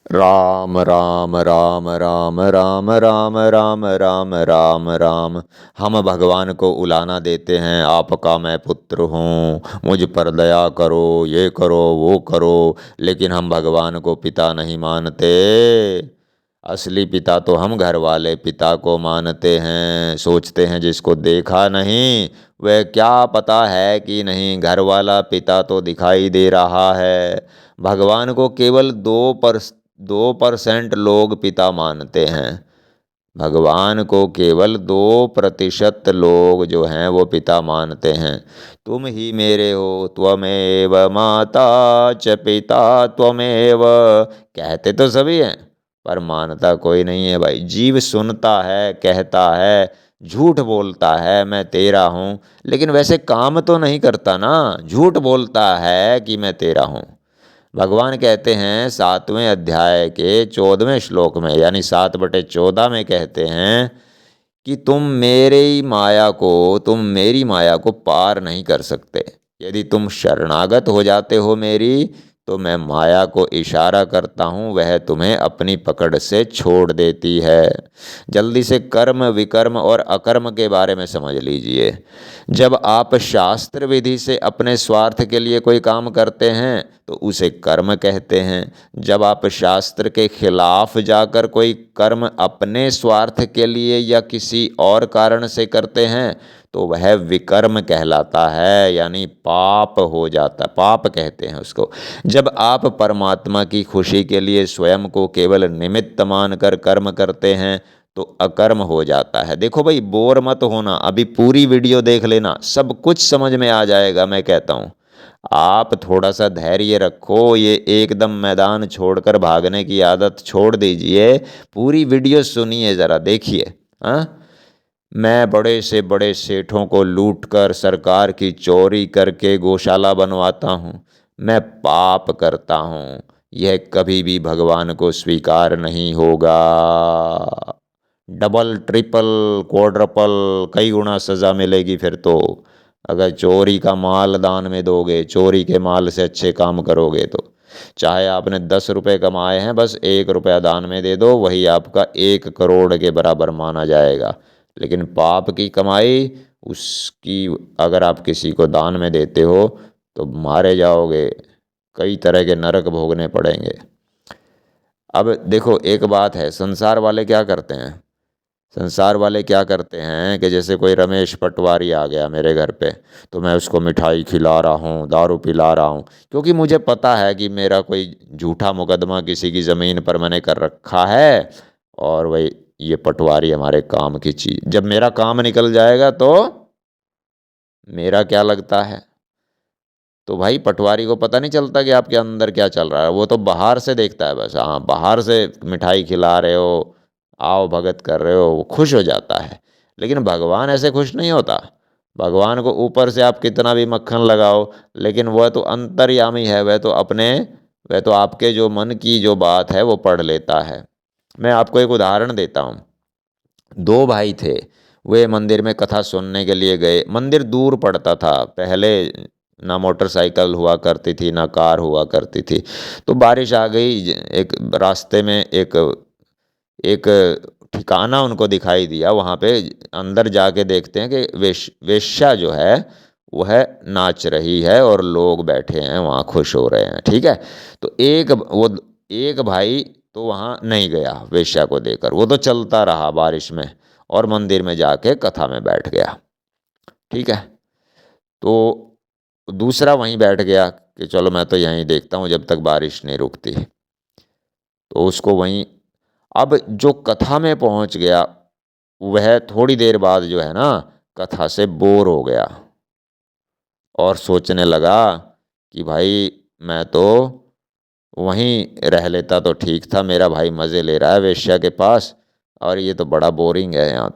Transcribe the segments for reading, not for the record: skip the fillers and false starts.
राम राम राम राम राम राम राम राम राम राम। हम भगवान को उलाना देते हैं, आपका मैं पुत्र हूँ, मुझ पर दया करो, ये करो वो करो। लेकिन हम भगवान को पिता नहीं मानते। असली पिता तो हम घर वाले पिता को मानते हैं। सोचते हैं जिसको देखा नहीं वह क्या पता है कि नहीं। घर वाला पिता तो दिखाई दे रहा है। भगवान को केवल 2% लोग पिता मानते हैं। भगवान को केवल 2% लोग जो हैं वो पिता मानते हैं। तुम ही मेरे हो, त्वमेव माता च पिता त्वमेव। कहते तो सभी हैं पर मानता कोई नहीं है भाई। जीव सुनता है, कहता है, झूठ बोलता है मैं तेरा हूँ, लेकिन वैसे काम तो नहीं करता ना। झूठ बोलता है कि मैं तेरा हूँ। भगवान कहते हैं 7वें अध्याय के 14वें श्लोक में, यानी 7/14 में कहते हैं कि तुम मेरी माया को पार नहीं कर सकते। यदि तुम शरणागत हो जाते हो मेरी, तो मैं माया को इशारा करता हूँ, वह तुम्हें अपनी पकड़ से छोड़ देती है। जल्दी से कर्म, विकर्म और अकर्म के बारे में समझ लीजिए। जब आप शास्त्र विधि से अपने स्वार्थ के लिए कोई काम करते हैं तो उसे कर्म कहते हैं। जब आप शास्त्र के खिलाफ जाकर कोई कर्म अपने स्वार्थ के लिए या किसी और कारण से करते हैं तो वह विकर्म कहलाता है, यानी पाप हो जाता, पाप कहते हैं उसको। जब आप परमात्मा की खुशी के लिए स्वयं को केवल निमित्त मानकर कर्म करते हैं तो अकर्म हो जाता है। देखो भाई, बोर मत होना, अभी पूरी वीडियो देख लेना, सब कुछ समझ में आ जाएगा। मैं कहता हूँ आप थोड़ा सा धैर्य रखो, ये एकदम मैदान छोड़कर भागने की आदत छोड़ दीजिए। पूरी वीडियो सुनिए, ज़रा देखिए। हाँ, मैं बड़े से बड़े सेठों को लूटकर, सरकार की चोरी करके गौशाला बनवाता हूँ, मैं पाप करता हूँ, यह कभी भी भगवान को स्वीकार नहीं होगा। डबल, ट्रिपल, क्वाड्रपल, कई गुना सज़ा मिलेगी फिर तो। अगर चोरी का माल दान में दोगे, चोरी के माल से अच्छे काम करोगे तो। चाहे आपने 10 रुपये कमाए हैं, बस 1 रुपया दान में दे दो, वही आपका 1 करोड़ के बराबर माना जाएगा। लेकिन पाप की कमाई, उसकी अगर आप किसी को दान में देते हो तो मारे जाओगे, कई तरह के नरक भोगने पड़ेंगे। अब देखो, एक बात है, संसार वाले क्या करते हैं। संसार वाले क्या करते हैं कि जैसे कोई रमेश पटवारी आ गया मेरे घर पे, तो मैं उसको मिठाई खिला रहा हूँ, दारू पिला रहा हूँ, क्योंकि मुझे पता है कि मेरा कोई झूठा मुकदमा किसी की ज़मीन पर मैंने कर रखा है। और वही ये पटवारी हमारे काम की चीज़, जब मेरा काम निकल जाएगा तो मेरा क्या लगता है। तो भाई पटवारी को पता नहीं चलता कि आपके अंदर क्या चल रहा है, वो तो बाहर से देखता है बस। हाँ, बाहर से मिठाई खिला रहे हो, आओ भगत कर रहे हो, वो खुश हो जाता है। लेकिन भगवान ऐसे खुश नहीं होता। भगवान को ऊपर से आप कितना भी मक्खन लगाओ, लेकिन वह तो अंतर्यामी है, वह तो आपके जो मन की जो बात है वो पढ़ लेता है। मैं आपको एक उदाहरण देता हूँ। दो भाई थे, वे मंदिर में कथा सुनने के लिए गए। मंदिर दूर पड़ता था पहले, ना मोटरसाइकिल हुआ करती थी ना कार हुआ करती थी। तो बारिश आ गई, एक रास्ते में एक एक ठिकाना उनको दिखाई दिया। वहाँ पे अंदर जाके देखते हैं कि वेश्या जो है वह नाच रही है और लोग बैठे हैं वहाँ खुश हो रहे हैं। ठीक है, तो एक भाई तो वहाँ नहीं गया वेश्या को देखकर, वो तो चलता रहा बारिश में और मंदिर में जाके कथा में बैठ गया। ठीक है, तो दूसरा वहीं बैठ गया कि चलो मैं तो यहीं देखता हूँ जब तक बारिश नहीं रुकती। तो उसको वहीं, अब जो कथा में पहुंच गया वह थोड़ी देर बाद जो है ना कथा से बोर हो गया और सोचने लगा कि भाई मैं तो वहीं रह लेता तो ठीक था, मेरा भाई मज़े ले रहा है वेश्या के पास और ये तो बड़ा बोरिंग है यहाँ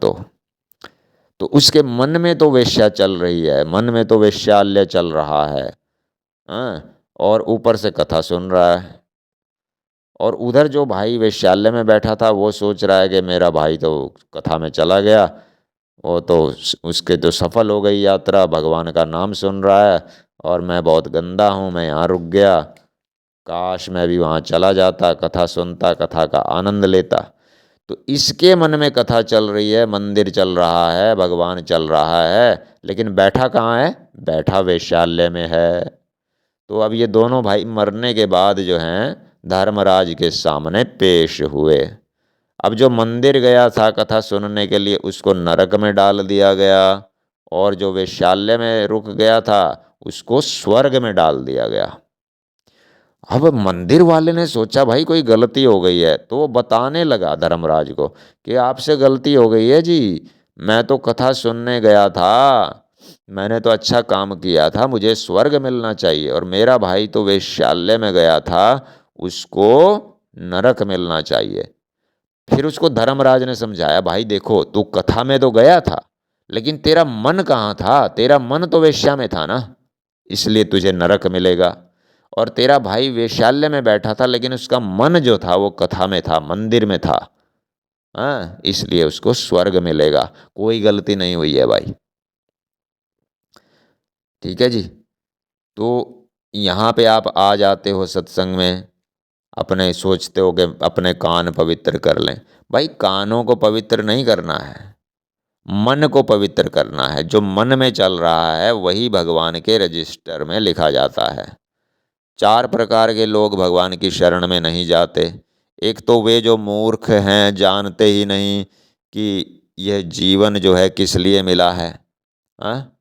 तो उसके मन में तो वेश्या चल रही है, मन में तो वेश्यालय चल रहा है। हाँ, और ऊपर से कथा सुन रहा है। और उधर जो भाई वेश्यालय में बैठा था वो सोच रहा है कि मेरा भाई तो कथा में चला गया, वो तो उसके तो सफल हो गई यात्रा, भगवान का नाम सुन रहा है, और मैं बहुत गंदा हूँ, मैं यहाँ रुक गया। काश मैं भी वहाँ चला जाता, कथा सुनता, कथा का आनंद लेता। तो इसके मन में कथा चल रही है, मंदिर चल रहा है, भगवान चल रहा है, लेकिन बैठा कहाँ है? बैठा वेश्यालय में है। तो अब ये दोनों भाई मरने के बाद जो हैं धर्मराज के सामने पेश हुए। अब जो मंदिर गया था कथा सुनने के लिए उसको नरक में डाल दिया गया, और जो वेश्यालय में रुक गया था उसको स्वर्ग में डाल दिया गया। अब मंदिर वाले ने सोचा भाई कोई गलती हो गई है, तो वो बताने लगा धर्मराज को कि आपसे गलती हो गई है जी, मैं तो कथा सुनने गया था, मैंने तो अच्छा काम किया था, मुझे स्वर्ग मिलना चाहिए, और मेरा भाई तो वेश्यालय में गया था, उसको नरक मिलना चाहिए। फिर उसको धर्मराज ने समझाया, भाई देखो तू कथा में तो गया था, लेकिन तेरा मन कहाँ था? तेरा मन तो वेश्या में था ना, इसलिए तुझे नरक मिलेगा। और तेरा भाई वेश्यालय में बैठा था, लेकिन उसका मन जो था वो कथा में था, मंदिर में था, हाँ, इसलिए उसको स्वर्ग मिलेगा। कोई गलती नहीं हुई है भाई। ठीक है जी। तो यहाँ पे आप आ जाते हो सत्संग में, अपने सोचते हो कि अपने कान पवित्र कर लें। भाई कानों को पवित्र नहीं करना है, मन को पवित्र करना है। जो मन में चल रहा है वही भगवान के रजिस्टर में लिखा जाता है। चार प्रकार के लोग भगवान की शरण में नहीं जाते। एक तो वे जो मूर्ख हैं, जानते ही नहीं कि यह जीवन जो है किस लिए मिला है, हाँ?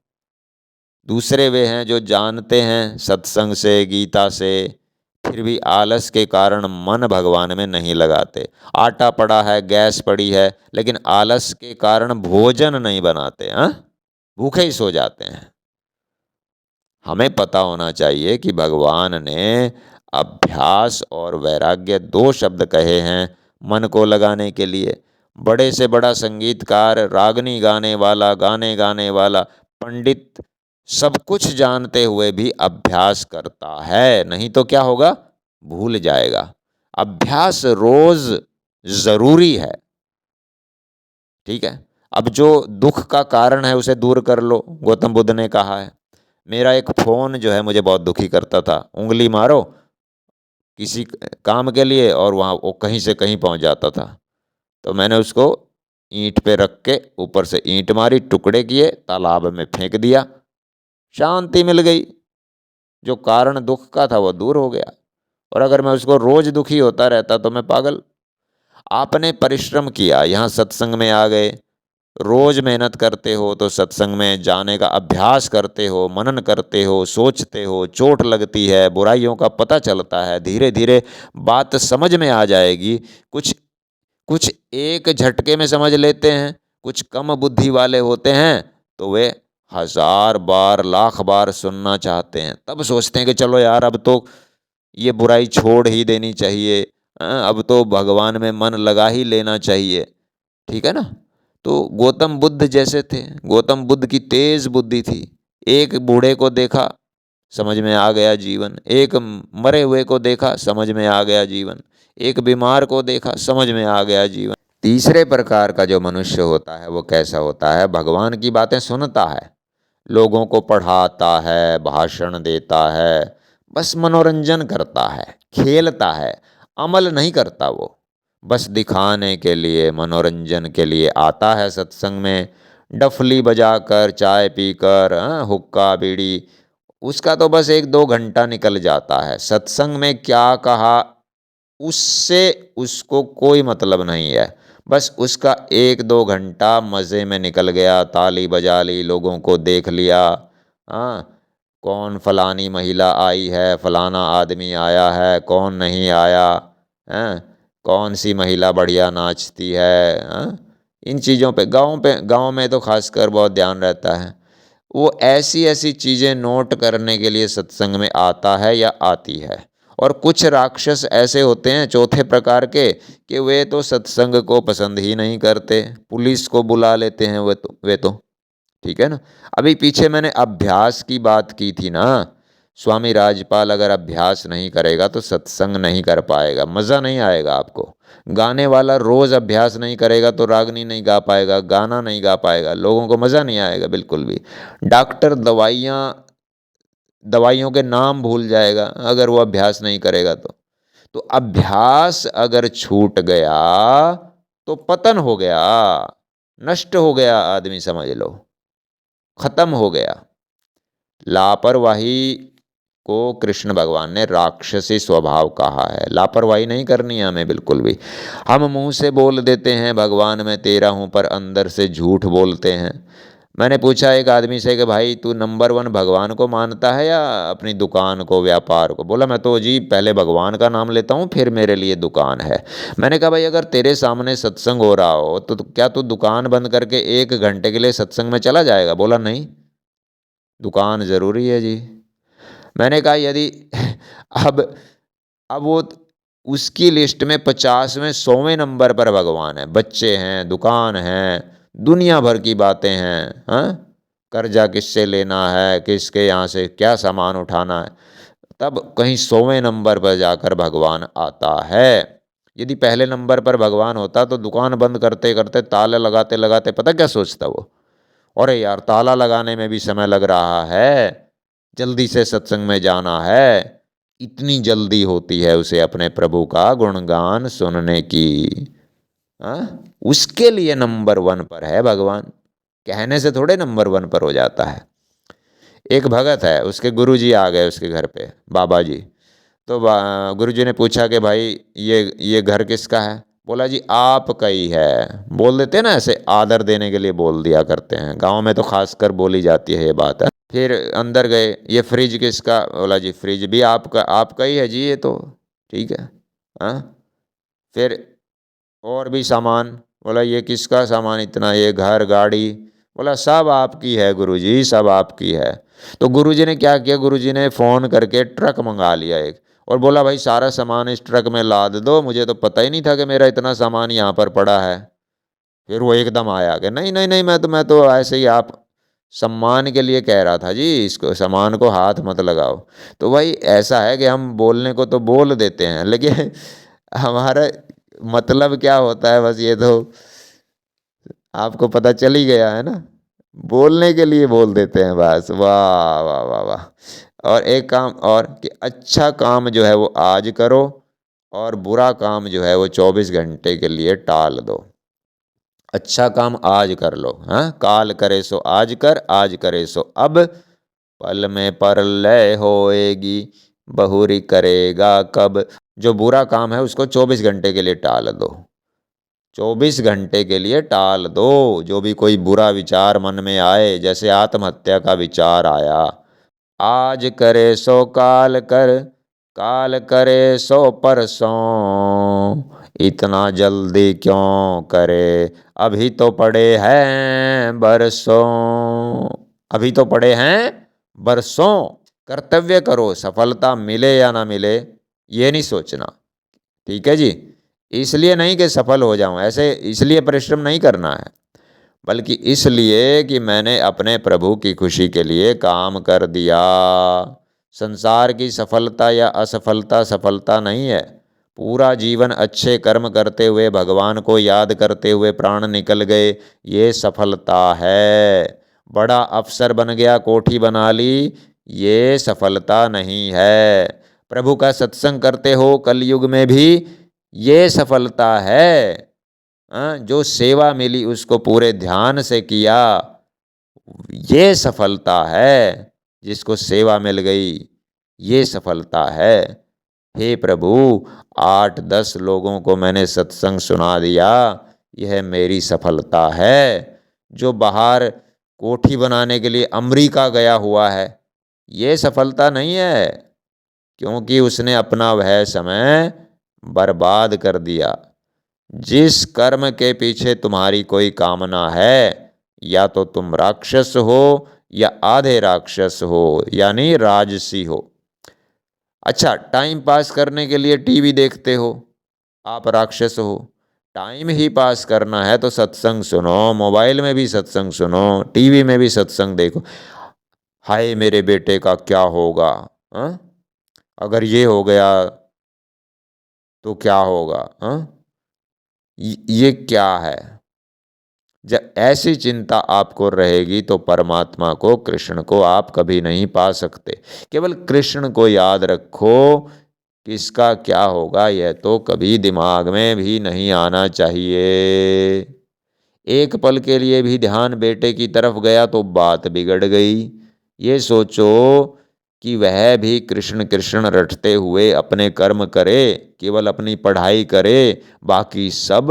दूसरे वे हैं जो जानते हैं सत्संग से, गीता से, फिर भी आलस के कारण मन भगवान में नहीं लगाते। आटा पड़ा है, गैस पड़ी है, लेकिन आलस के कारण भोजन नहीं बनाते, हाँ, भूखे ही सो जाते हैं। हमें पता होना चाहिए कि भगवान ने अभ्यास और वैराग्य दो शब्द कहे हैं मन को लगाने के लिए। बड़े से बड़ा संगीतकार, रागनी गाने गाने वाला पंडित सब कुछ जानते हुए भी अभ्यास करता है, नहीं तो क्या होगा? भूल जाएगा। अभ्यास रोज जरूरी है। ठीक है। अब जो दुख का कारण है उसे दूर कर लो, गौतम बुद्ध ने कहा है। मेरा एक फ़ोन जो है मुझे बहुत दुखी करता था, उंगली मारो किसी काम के लिए और वहाँ वो कहीं से कहीं पहुँच जाता था। तो मैंने उसको ईंट पे रख के ऊपर से ईंट मारी, टुकड़े किए, तालाब में फेंक दिया, शांति मिल गई। जो कारण दुख का था वो दूर हो गया। और अगर मैं उसको रोज दुखी होता रहता तो मैं पागल। आपने परिश्रम किया, यहाँ सत्संग में आ गए, रोज मेहनत करते हो तो सत्संग में जाने का अभ्यास करते हो, मनन करते हो, सोचते हो, चोट लगती है, बुराइयों का पता चलता है, धीरे धीरे बात समझ में आ जाएगी। कुछ कुछ एक झटके में समझ लेते हैं, कुछ कम बुद्धि वाले होते हैं तो वे हजार बार, लाख बार सुनना चाहते हैं, तब सोचते हैं कि चलो यार अब तो ये बुराई छोड़ ही देनी चाहिए, अब तो भगवान में मन लगा ही लेना चाहिए। ठीक है ना। तो गौतम बुद्ध जैसे थे, गौतम बुद्ध की तेज बुद्धि थी। एक बूढ़े को देखा, समझ में आ गया जीवन। एक मरे हुए को देखा, समझ में आ गया जीवन। एक बीमार को देखा, समझ में आ गया जीवन। तीसरे प्रकार का जो मनुष्य होता है वो कैसा होता है? भगवान की बातें सुनता है, लोगों को पढ़ाता है, भाषण देता है, बस मनोरंजन करता है, खेलता है, अमल नहीं करता। वो बस दिखाने के लिए, मनोरंजन के लिए आता है सत्संग में, डफली बजाकर, चाय पीकर, हुक्का बीड़ी, उसका तो बस 1-2 घंटा निकल जाता है। सत्संग में क्या कहा उससे उसको कोई मतलब नहीं है। बस उसका 1-2 घंटा मज़े में निकल गया, ताली बजा ली, लोगों को देख लिया, हाँ, कौन फलानी महिला आई है, फलाना आदमी आया है, कौन नहीं आया, हैं, कौन सी महिला बढ़िया नाचती है, हाँ, इन चीज़ों पे गांव में तो खासकर बहुत ध्यान रहता है। वो ऐसी ऐसी चीज़ें नोट करने के लिए सत्संग में आता है या आती है। और कुछ राक्षस ऐसे होते हैं चौथे प्रकार के कि वे तो सत्संग को पसंद ही नहीं करते, पुलिस को बुला लेते हैं वे तो। ठीक है ना। अभी पीछे मैंने अभ्यास की बात की थी ना। स्वामी राजपाल अगर अभ्यास नहीं करेगा तो सत्संग नहीं कर पाएगा, मज़ा नहीं आएगा आपको। गाने वाला रोज़ अभ्यास नहीं करेगा तो रागनी नहीं गा पाएगा, गाना नहीं गा पाएगा, लोगों को मज़ा नहीं आएगा बिल्कुल भी। डॉक्टर दवाइयाँ दवाइयों के नाम भूल जाएगा अगर वो अभ्यास नहीं करेगा तो अभ्यास अगर छूट गया तो पतन हो गया, नष्ट हो गया आदमी, समझ लो खत्म हो गया। लापरवाही को कृष्ण भगवान ने राक्षसी स्वभाव कहा है। लापरवाही नहीं करनी है हमें बिल्कुल भी। हम मुंह से बोल देते हैं भगवान मैं तेरा हूं, पर अंदर से झूठ बोलते हैं। मैंने पूछा एक आदमी से कि भाई तू नंबर वन भगवान को मानता है या अपनी दुकान को, व्यापार को? बोला मैं तो जी पहले भगवान का नाम लेता हूँ फिर मेरे लिए दुकान है। मैंने कहा भाई अगर तेरे सामने सत्संग हो रहा हो तो क्या तू दुकान बंद करके 1 घंटे के लिए सत्संग में चला जाएगा? बोला नहीं, दुकान ज़रूरी है जी। मैंने कहा यदि अब अब वो उसकी लिस्ट में 50वें 100वें नंबर पर भगवान है, बच्चे हैं, दुकान है, दुनिया भर की बातें हैं, हाँ, कर्जा किससे लेना है, किसके यहाँ से क्या सामान उठाना है, तब कहीं 100वें नंबर पर जाकर भगवान आता है। यदि पहले नंबर पर भगवान होता तो दुकान बंद करते करते, ताले लगाते लगाते, पता क्या सोचता वो, अरे यार ताला लगाने में भी समय लग रहा है, जल्दी से सत्संग में जाना है। इतनी जल्दी होती है उसे अपने प्रभु का गुणगान सुनने की। हाँ, उसके लिए नंबर वन पर है भगवान, कहने से थोड़े नंबर वन पर हो जाता है। एक भगत है, उसके गुरुजी आ गए उसके घर पे, बाबा जी। तो गुरुजी ने पूछा कि भाई ये घर किसका है? बोला जी आपका ही है। बोल देते हैं ना, ऐसे आदर देने के लिए बोल दिया करते हैं, गांव में तो खासकर बोली जाती है ये बात है। फिर अंदर गए, ये फ्रिज किसका? बोला जी फ्रिज भी आपका, आपका ही है जी ये तो, ठीक है। हाँ, फिर और भी सामान? बोला ये किसका सामान इतना, ये घर गाड़ी? बोला सब आपकी है गुरुजी, सब आपकी है। तो गुरुजी ने क्या किया, गुरुजी ने फ़ोन करके ट्रक मंगा लिया एक, और बोला भाई सारा सामान इस ट्रक में लाद दो, मुझे तो पता ही नहीं था कि मेरा इतना सामान यहाँ पर पड़ा है। फिर वो एकदम आया कि नहीं नहीं नहीं, मैं तो ऐसे ही आप सम्मान के लिए कह रहा था जी, इसको सामान को हाथ मत लगाओ। तो भाई ऐसा है कि हम बोलने को तो बोल देते हैं, लेकिन हमारा मतलब क्या होता है, बस ये तो आपको पता चल ही गया है ना। बोलने के लिए बोल देते हैं बस। वाह वाह वाह वाह। और एक काम और, कि अच्छा काम जो है वो आज करो, और बुरा काम जो है वो 24 घंटे के लिए टाल दो। अच्छा काम आज कर लो, हाँ, काल करे सो आज कर, आज करे सो अब, पल में परलय होएगी, बहुरी करेगा कब। जो बुरा काम है उसको 24 घंटे के लिए टाल दो, 24 घंटे के लिए टाल दो। जो भी कोई बुरा विचार मन में आए, जैसे आत्महत्या का विचार आया, आज करे सो काल कर, काल करे सो परसों, इतना जल्दी क्यों करे, अभी तो पड़े हैं बरसों, अभी तो पड़े हैं बरसों। कर्तव्य करो, सफलता मिले या ना मिले ये नहीं सोचना, ठीक है जी। इसलिए नहीं कि सफल हो जाऊं, ऐसे इसलिए परिश्रम नहीं करना है, बल्कि इसलिए कि मैंने अपने प्रभु की खुशी के लिए काम कर दिया। संसार की सफलता या असफलता सफलता नहीं है। पूरा जीवन अच्छे कर्म करते हुए, भगवान को याद करते हुए प्राण निकल गए, ये सफलता है। बड़ा अफसर बन गया, कोठी बना ली, ये सफलता नहीं है। प्रभु का सत्संग करते हो कलयुग में भी, ये सफलता है। जो सेवा मिली उसको पूरे ध्यान से किया, ये सफलता है। जिसको सेवा मिल गई, ये सफलता है। हे प्रभु, 8-10 लोगों को मैंने सत्संग सुना दिया, यह मेरी सफलता है। जो बाहर कोठी बनाने के लिए अमेरिका गया हुआ है, ये सफलता नहीं है, क्योंकि उसने अपना वह समय बर्बाद कर दिया। जिस कर्म के पीछे तुम्हारी कोई कामना है, या तो तुम राक्षस हो या आधे राक्षस हो, यानी राजसी हो। अच्छा, टाइम पास करने के लिए टीवी देखते हो, आप राक्षस हो। टाइम ही पास करना है तो सत्संग सुनो, मोबाइल में भी सत्संग सुनो, टीवी में भी सत्संग देखो। हाय मेरे बेटे का क्या होगा, हाँ? अगर ये हो गया तो क्या होगा, हाँ? ये क्या है? जब ऐसी चिंता आपको रहेगी तो परमात्मा को, कृष्ण को आप कभी नहीं पा सकते। केवल कृष्ण को याद रखो, किसका क्या होगा यह तो कभी दिमाग में भी नहीं आना चाहिए। एक पल के लिए भी ध्यान बेटे की तरफ गया तो बात बिगड़ गई। ये सोचो कि वह भी कृष्ण कृष्ण रटते हुए अपने कर्म करे, केवल अपनी पढ़ाई करे, बाकी सब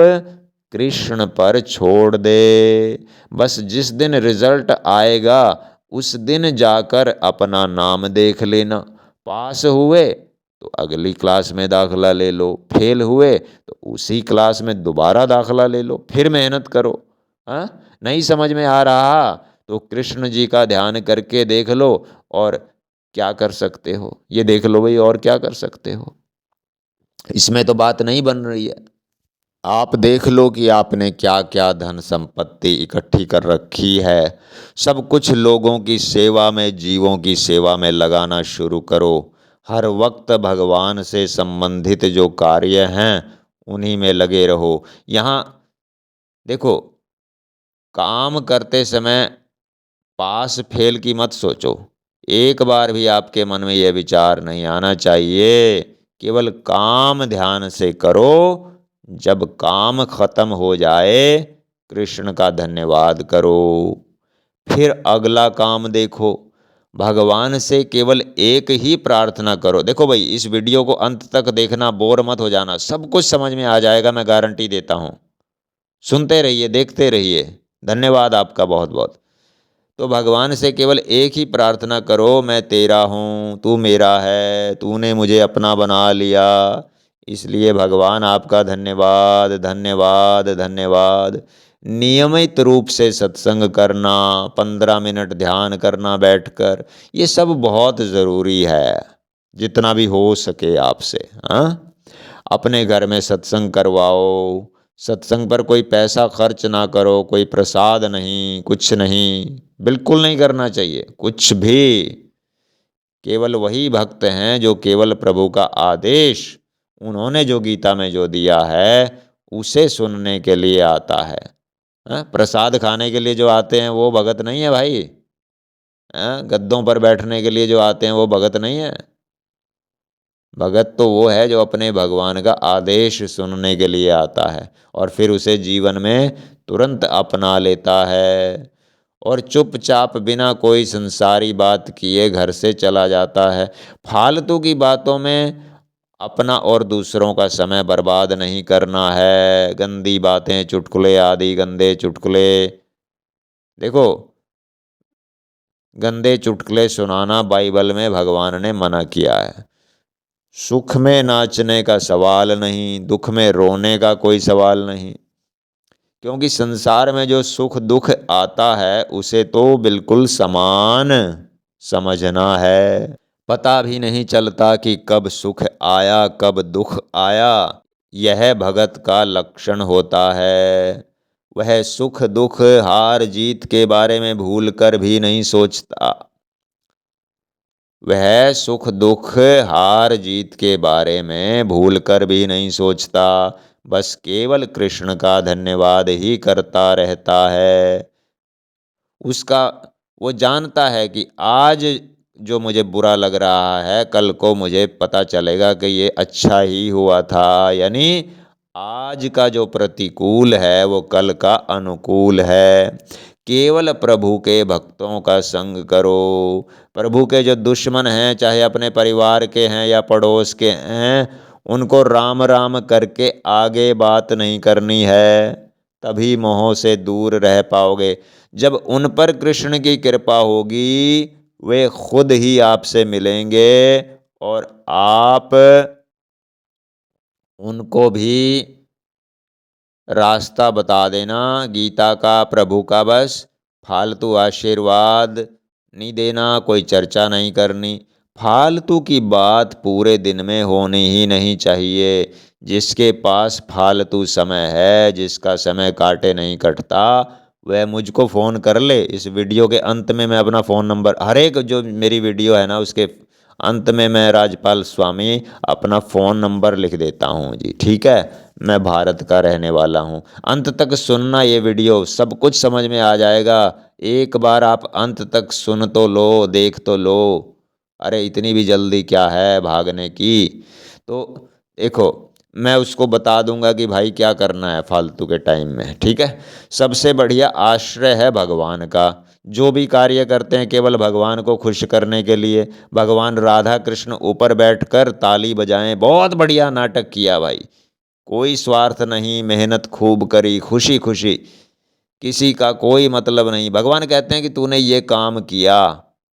कृष्ण पर छोड़ दे। बस जिस दिन रिजल्ट आएगा उस दिन जाकर अपना नाम देख लेना। पास हुए तो अगली क्लास में दाखला ले लो, फेल हुए तो उसी क्लास में दोबारा दाखला ले लो, फिर मेहनत करो। हाँ, नहीं समझ में आ रहा तो कृष्ण जी का ध्यान करके देख लो, और क्या कर सकते हो ये देख लो भाई, और क्या कर सकते हो। इसमें तो बात नहीं बन रही है। आप देख लो कि आपने क्या क्या धन संपत्ति इकट्ठी कर रखी है। सब कुछ लोगों की सेवा में, जीवों की सेवा में लगाना शुरू करो। हर वक्त भगवान से संबंधित जो कार्य हैं उन्हीं में लगे रहो। यहाँ देखो, काम करते समय पास फेल की मत सोचो। एक बार भी आपके मन में यह विचार नहीं आना चाहिए। केवल काम ध्यान से करो। जब काम खत्म हो जाए कृष्ण का धन्यवाद करो, फिर अगला काम देखो। भगवान से केवल एक ही प्रार्थना करो। देखो भाई, इस वीडियो को अंत तक देखना, बोर मत हो जाना, सब कुछ समझ में आ जाएगा, मैं गारंटी देता हूँ। सुनते रहिए, देखते रहिए। धन्यवाद आपका बहुत बहुत। तो भगवान से केवल एक ही प्रार्थना करो, मैं तेरा हूँ, तू मेरा है, तूने मुझे अपना बना लिया, इसलिए भगवान आपका धन्यवाद धन्यवाद धन्यवाद। नियमित रूप से सत्संग करना, 15 मिनट ध्यान करना बैठकर, ये सब बहुत ज़रूरी है, जितना भी हो सके आपसे। हाँ, अपने घर में सत्संग करवाओ। सत्संग पर कोई पैसा खर्च ना करो, कोई प्रसाद नहीं, कुछ नहीं, बिल्कुल नहीं करना चाहिए कुछ भी। केवल वही भक्त हैं जो केवल प्रभु का आदेश, उन्होंने जो गीता में जो दिया है उसे सुनने के लिए आता है। प्रसाद खाने के लिए जो आते हैं वो भगत नहीं है भाई। गद्दों पर बैठने के लिए जो आते हैं वो भगत नहीं है। भगत तो वो है जो अपने भगवान का आदेश सुनने के लिए आता है और फिर उसे जीवन में तुरंत अपना लेता है, और चुपचाप बिना कोई संसारी बात किए घर से चला जाता है। फालतू की बातों में अपना और दूसरों का समय बर्बाद नहीं करना है। गंदी बातें, चुटकुले आदि गंदे चुटकुले, देखो, गंदे चुटकुले सुनाना बाइबल में भगवान ने मना किया है। सुख में नाचने का सवाल नहीं, दुख में रोने का कोई सवाल नहीं, क्योंकि संसार में जो सुख दुख आता है उसे तो बिल्कुल समान समझना है। पता भी नहीं चलता कि कब सुख आया कब दुख आया, यह भगत का लक्षण होता है। वह सुख दुख हार जीत के बारे में भूल कर भी नहीं सोचता। वह सुख दुख हार जीत के बारे में भूल कर भी नहीं सोचता, बस केवल कृष्ण का धन्यवाद ही करता रहता है। उसका वो जानता है कि आज जो मुझे बुरा लग रहा है कल को मुझे पता चलेगा कि ये अच्छा ही हुआ था, यानी आज का जो प्रतिकूल है वो कल का अनुकूल है। केवल प्रभु के भक्तों का संग करो। प्रभु के जो दुश्मन हैं, चाहे अपने परिवार के हैं या पड़ोस के हैं, उनको राम राम करके आगे बात नहीं करनी है, तभी मोह से दूर रह पाओगे। जब उन पर कृष्ण की कृपा होगी वे खुद ही आपसे मिलेंगे और आप उनको भी रास्ता बता देना गीता का, प्रभु का। बस फालतू आशीर्वाद नहीं देना, कोई चर्चा नहीं करनी। फालतू की बात पूरे दिन में होनी ही नहीं चाहिए। जिसके पास फालतू समय है, जिसका समय काटे नहीं कटता, वह मुझको फ़ोन कर ले। इस वीडियो के अंत में मैं अपना फ़ोन नंबर, हर एक जो मेरी वीडियो है ना उसके अंत में मैं राजपाल स्वामी अपना फ़ोन नंबर लिख देता हूँ जी, ठीक है। मैं भारत का रहने वाला हूँ। अंत तक सुनना ये वीडियो, सब कुछ समझ में आ जाएगा। एक बार आप अंत तक सुन तो लो, देख तो लो। अरे इतनी भी जल्दी क्या है भागने की। तो देखो, मैं उसको बता दूंगा कि भाई क्या करना है फालतू के टाइम में, ठीक है। सबसे बढ़िया आश्रय है भगवान का। जो भी कार्य करते हैं केवल भगवान को खुश करने के लिए। भगवान राधा कृष्ण ऊपर बैठकर ताली बजाएं, बहुत बढ़िया नाटक किया भाई। कोई स्वार्थ नहीं, मेहनत खूब करी, खुशी खुशी, किसी का कोई मतलब नहीं। भगवान कहते हैं कि तूने ये काम किया,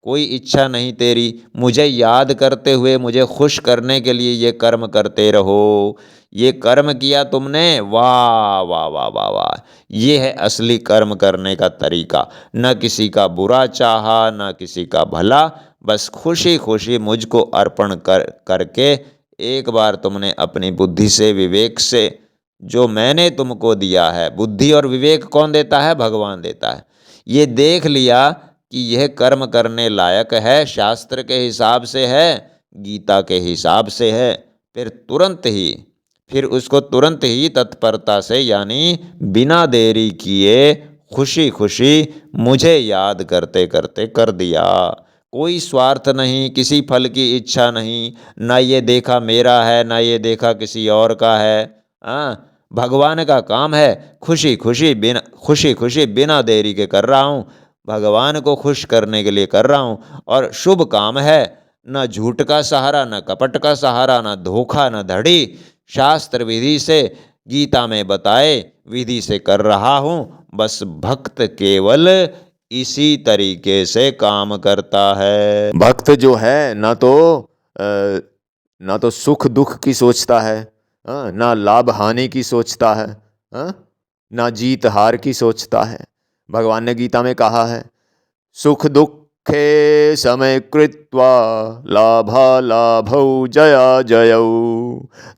कोई इच्छा नहीं तेरी, मुझे याद करते हुए मुझे खुश करने के लिए ये कर्म करते रहो। ये कर्म किया तुमने, वाह वाह वाह वाह वाह। ये है असली कर्म करने का तरीका। न किसी का बुरा चाहा, न किसी का भला, बस खुशी खुशी मुझको अर्पण करके एक बार तुमने अपनी बुद्धि से, विवेक से, जो मैंने तुमको दिया है, बुद्धि और विवेक कौन देता है? भगवान देता है। ये देख लिया कि यह कर्म करने लायक है, शास्त्र के हिसाब से है, गीता के हिसाब से है, फिर उसको तुरंत ही तत्परता से, यानी बिना देरी किए, खुशी खुशी मुझे याद करते करते कर दिया। कोई स्वार्थ नहीं, किसी फल की इच्छा नहीं, ना ये देखा मेरा है, ना ये देखा किसी और का है। हाँ, भगवान का काम है, खुशी खुशी बिना देरी के कर रहा हूँ, भगवान को खुश करने के लिए कर रहा हूँ। और शुभ काम है, न झूठ का सहारा, न कपट का सहारा, न धोखा, न धड़ी, शास्त्र विधि से, गीता में बताए विधि से कर रहा हूँ। बस भक्त केवल इसी तरीके से काम करता है। भक्त जो है ना तो सुख दुख की सोचता है, ना लाभ हानि की सोचता है, ना जीत हार की सोचता है। भगवान ने गीता में कहा है, सुख दुखे समय कृत्वा लाभालाभौ जया जयौ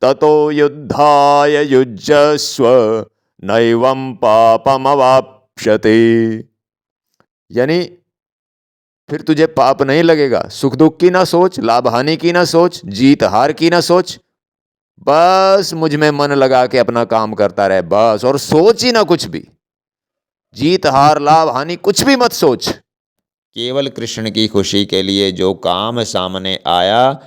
ततो युद्धाय युज्यस्व नैवं पापमवाप्स्यते। यानी फिर तुझे पाप नहीं लगेगा। सुख दुख की ना सोच, लाभ हानि की ना सोच, जीत हार की ना सोच, बस मुझ में मन लगा के अपना काम करता रहे बस, और सोच ही ना कुछ भी, जीत हार लाभ हानि कुछ भी मत सोच। केवल कृष्ण की खुशी के लिए जो काम सामने आया,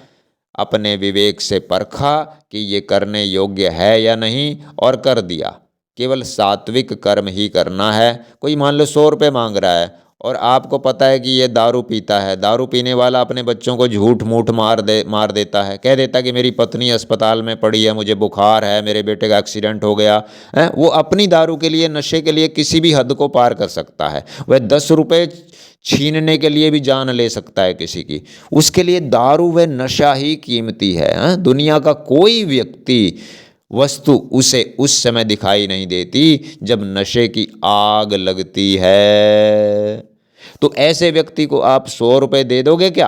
अपने विवेक से परखा कि ये करने योग्य है या नहीं, और कर दिया। केवल सात्विक कर्म ही करना है। कोई मान लो 100 रुपये मांग रहा है, और आपको पता है कि ये दारू पीता है। दारू पीने वाला अपने बच्चों को झूठ मूठ मार देता है, कह देता कि मेरी पत्नी अस्पताल में पड़ी है, मुझे बुखार है, मेरे बेटे का एक्सीडेंट हो गया है। वो अपनी दारू के लिए, नशे के लिए किसी भी हद को पार कर सकता है। वह 10 रुपये छीनने के लिए भी जान ले सकता है किसी की। उसके लिए दारू व नशा ही कीमती है। दुनिया का कोई व्यक्ति, वस्तु उसे उस समय दिखाई नहीं देती जब नशे की आग लगती है। तो ऐसे व्यक्ति को आप 100 रुपये दे दोगे क्या?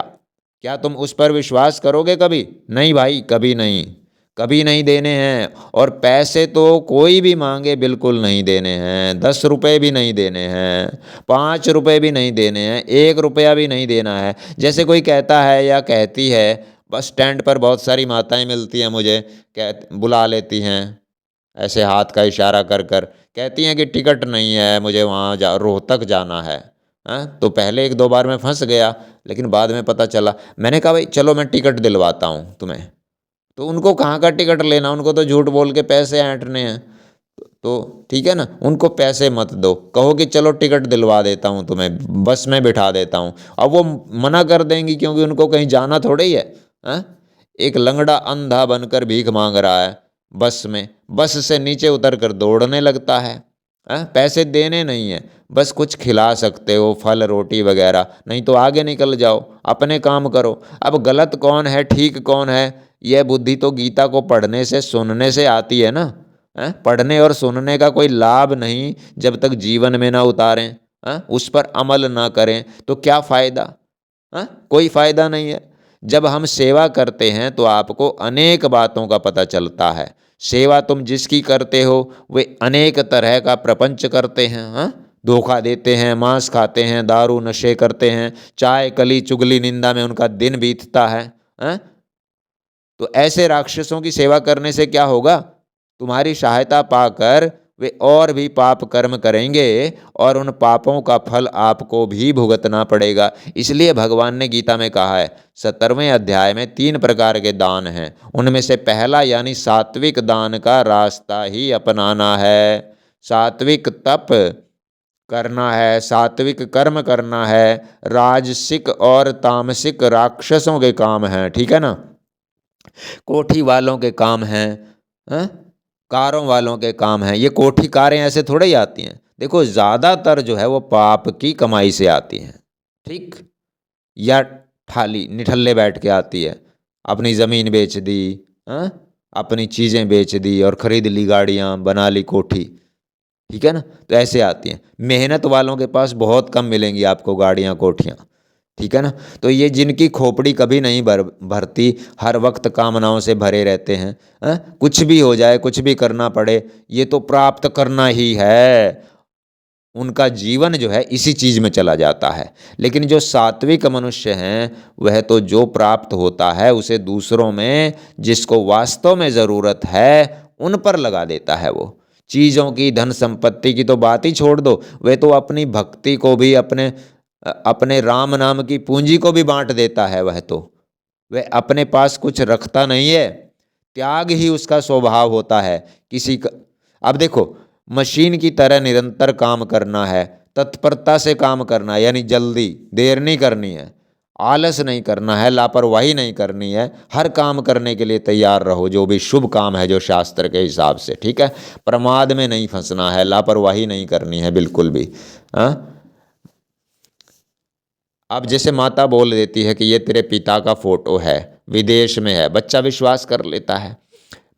क्या तुम उस पर विश्वास करोगे कभी? नहीं भाई, कभी नहीं, कभी नहीं देने हैं। और पैसे तो कोई भी मांगे बिल्कुल नहीं देने हैं। 10 रुपये भी नहीं देने हैं, 5 रुपये भी नहीं देने हैं, 1 रुपया भी नहीं देना है। जैसे कोई कहता है या कहती है, बस स्टैंड पर बहुत सारी माताएं मिलती हैं मुझे, बुला लेती हैं, ऐसे हाथ का इशारा कर कर कहती हैं कि टिकट नहीं है, मुझे वहाँ रोहतक जाना है। तो पहले 1-2 बार मैं फंस गया, लेकिन बाद में पता चला। मैंने कहा भाई चलो मैं टिकट दिलवाता हूँ तुम्हें। तो उनको कहाँ का टिकट लेना, उनको तो झूठ बोल के पैसे ऐंठने हैं। तो ठीक है ना, उनको पैसे मत दो, कहो कि चलो टिकट दिलवा देता हूँ तुम्हें, बस में बिठा देता हूँ। अब वो मना कर देंगी, क्योंकि उनको कहीं जाना थोड़ा ही है। हाँ? एक लंगड़ा अंधा बनकर भीख मांग रहा है बस में, बस से नीचे उतर कर दौड़ने लगता है। पैसे देने नहीं है, बस कुछ खिला सकते हो, फल रोटी वगैरह, नहीं तो आगे निकल जाओ, अपने काम करो। अब गलत कौन है, ठीक कौन है, यह बुद्धि तो गीता को पढ़ने से, सुनने से आती है ना। पढ़ने और सुनने का कोई लाभ नहीं जब तक जीवन में ना उतारें, उस पर अमल ना करें तो क्या फ़ायदा? कोई फ़ायदा नहीं है। जब हम सेवा करते हैं तो आपको अनेक बातों का पता चलता है। सेवा तुम जिसकी करते हो वे अनेक तरह का प्रपंच करते हैं। धोखा देते हैं, मांस खाते हैं, दारू नशे करते हैं, चाय कली चुगली निंदा में उनका दिन बीतता है। तो ऐसे राक्षसों की सेवा करने से क्या होगा? तुम्हारी सहायता पाकर वे और भी पाप कर्म करेंगे और उन पापों का फल आपको भी भुगतना पड़ेगा। इसलिए भगवान ने गीता में कहा है, 17वें अध्याय में 3 प्रकार के दान हैं। उनमें से पहला यानी सात्विक दान का रास्ता ही अपनाना है। सात्विक तप करना है, सात्विक कर्म करना है। राजसिक और तामसिक राक्षसों के काम हैं, ठीक है ना। कोठी वालों के काम हैं, हाँ? कारों वालों के काम हैं। ये कोठी कारें ऐसे थोड़े ही आती हैं। देखो ज़्यादातर जो है वो पाप की कमाई से आती हैं, ठीक, या ठाली निठल्ले बैठ के आती है। अपनी ज़मीन बेच दी, हाँ, अपनी चीज़ें बेच दी और ख़रीद ली गाड़ियाँ, बना ली कोठी, ठीक है ना। तो ऐसे आती हैं। मेहनत वालों के पास बहुत कम मिलेंगी आपको गाड़ियाँ कोठियाँ, ठीक है ना। तो ये जिनकी खोपड़ी कभी नहीं भरती, हर वक्त कामनाओं से भरे रहते हैं, कुछ भी हो जाए, कुछ भी करना पड़े, ये तो प्राप्त करना ही है। उनका जीवन जो है इसी चीज़ में चला जाता है। लेकिन जो सात्विक मनुष्य हैं, वह तो जो प्राप्त होता है उसे दूसरों में, जिसको वास्तव में ज़रूरत है, उन पर लगा देता है। वो चीज़ों की, धन संपत्ति की तो बात ही छोड़ दो, वह तो अपनी भक्ति को भी, अपने राम नाम की पूंजी को भी बांट देता है। वह अपने पास कुछ रखता नहीं है। त्याग ही उसका स्वभाव होता है। किसी का, अब देखो, मशीन की तरह निरंतर काम करना है, तत्परता से काम करना है, यानी जल्दी, देर नहीं करनी है, आलस नहीं करना है, लापरवाही नहीं करनी है। हर काम करने के लिए तैयार रहो, जो भी शुभ काम है, जो शास्त्र के हिसाब से, ठीक है। प्रमाद में नहीं फंसना है, लापरवाही नहीं करनी है बिल्कुल भी, हाँ। अब जैसे माता बोल देती है कि ये तेरे पिता का फोटो है, विदेश में है, बच्चा विश्वास कर लेता है।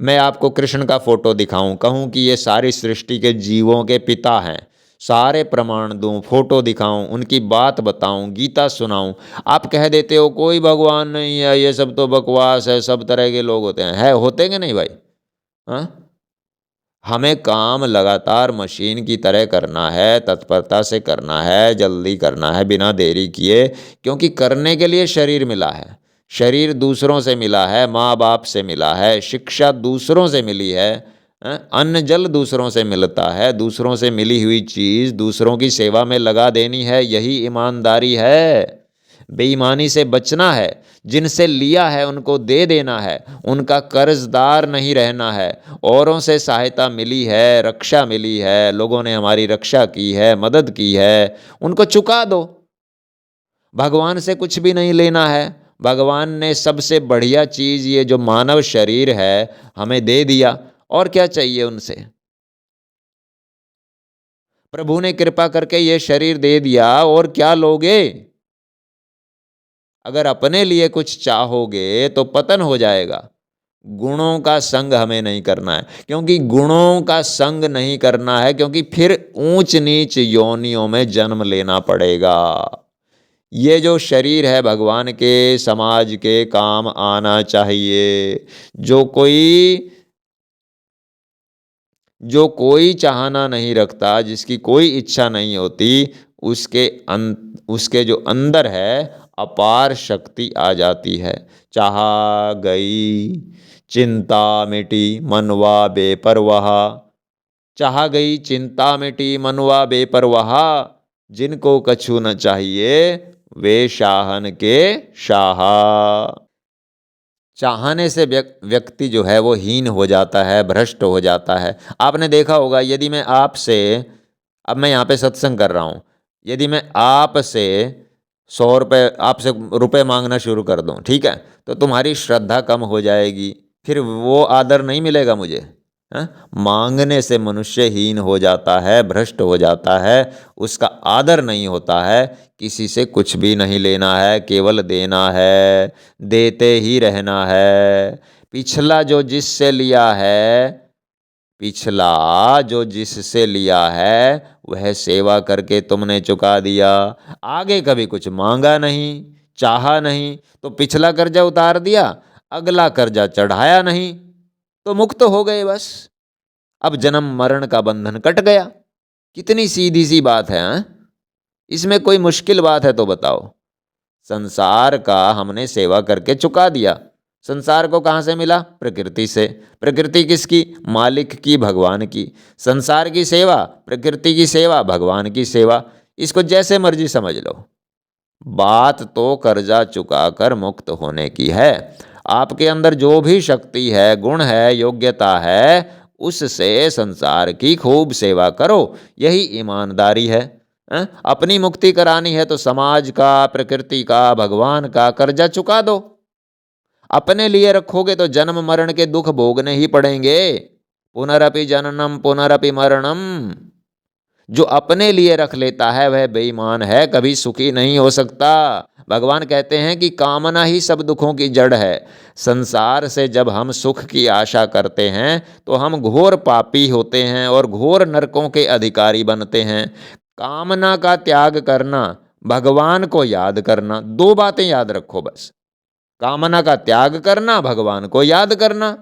मैं आपको कृष्ण का फोटो दिखाऊं, कहूं कि ये सारी सृष्टि के जीवों के पिता हैं, सारे प्रमाण दूं, फोटो दिखाऊं, उनकी बात बताऊं, गीता सुनाऊं, आप कह देते हो कोई भगवान नहीं है, ये सब तो बकवास है, सब तरह के लोग होते हैं। होते कि नहीं भाई, हाँ। हमें काम लगातार मशीन की तरह करना है, तत्परता से करना है, जल्दी करना है, बिना देरी किए, क्योंकि करने के लिए शरीर मिला है। शरीर दूसरों से मिला है, माँ बाप से मिला है, शिक्षा दूसरों से मिली है, अन्न जल दूसरों से मिलता है। दूसरों से मिली हुई चीज़ दूसरों की सेवा में लगा देनी है, यही ईमानदारी है। बेईमानी से बचना है, जिनसे लिया है उनको दे देना है, उनका कर्जदार नहीं रहना है। औरों से सहायता मिली है, रक्षा मिली है, लोगों ने हमारी रक्षा की है, मदद की है, उनको चुका दो। भगवान से कुछ भी नहीं लेना है। भगवान ने सबसे बढ़िया चीज़, ये जो मानव शरीर है, हमें दे दिया, और क्या चाहिए उनसे। प्रभु ने कृपा करके ये शरीर दे दिया, और क्या लोगे। अगर अपने लिए कुछ चाहोगे तो पतन हो जाएगा। गुणों का संग हमें नहीं करना है, क्योंकि गुणों का संग नहीं करना है, क्योंकि फिर ऊंच नीच योनियों में जन्म लेना पड़ेगा। ये जो शरीर है भगवान के, समाज के काम आना चाहिए। जो कोई चाहना नहीं रखता, जिसकी कोई इच्छा नहीं होती, उसके जो अंदर है अपार शक्ति आ जाती है। चाहा गई चिंता मिटी मनवा बेपरवाह, चाहा गई चिंता मिटी मनवा बेपरवाह, जिनको कछु न चाहिए वे शाहन के शाहा। चाहने से व्यक्ति जो है वो हीन हो जाता है, भ्रष्ट हो जाता है। आपने देखा होगा, यदि मैं आपसे, अब मैं यहाँ पे सत्संग कर रहा हूँ, यदि मैं आपसे 100 रुपये, आपसे रुपए मांगना शुरू कर दूँ, ठीक है, तो तुम्हारी श्रद्धा कम हो जाएगी, फिर वो आदर नहीं मिलेगा मुझे, हाँ? मांगने से मनुष्य हीन हो जाता है, भ्रष्ट हो जाता है, उसका आदर नहीं होता है। किसी से कुछ भी नहीं लेना है, केवल देना है, देते ही रहना है। पिछला जो जिससे लिया है वह सेवा करके तुमने चुका दिया। आगे कभी कुछ मांगा नहीं, चाहा नहीं, तो पिछला कर्जा उतार दिया, अगला कर्जा चढ़ाया नहीं, तो मुक्त हो गए बस। अब जन्म मरण का बंधन कट गया। कितनी सीधी सी बात है, हाँ? इसमें कोई मुश्किल बात है तो बताओ। संसार का हमने सेवा करके चुका दिया, संसार को कहाँ से मिला? प्रकृति से। प्रकृति किसकी? मालिक की, भगवान की। संसार की सेवा, प्रकृति की सेवा, भगवान की सेवा। इसको जैसे मर्जी समझ लो, बात तो कर्जा चुकाकर मुक्त होने की है। आपके अंदर जो भी शक्ति है, गुण है, योग्यता है, उससे संसार की खूब सेवा करो। यही ईमानदारी है। अपनी मुक्ति करानी है तो समाज का, प्रकृति का, भगवान का कर्जा चुका दो। अपने लिए रखोगे तो जन्म मरण के दुख भोगने ही पड़ेंगे। पुनरपि जननम पुनरपि मरणम। जो अपने लिए रख लेता है वह बेईमान है, कभी सुखी नहीं हो सकता। भगवान कहते हैं कि कामना ही सब दुखों की जड़ है। संसार से जब हम सुख की आशा करते हैं तो हम घोर पापी होते हैं और घोर नरकों के अधिकारी बनते हैं। कामना का त्याग करना, भगवान को याद करना, दो बातें याद रखो बस। कामना का त्याग करना, भगवान को याद करना,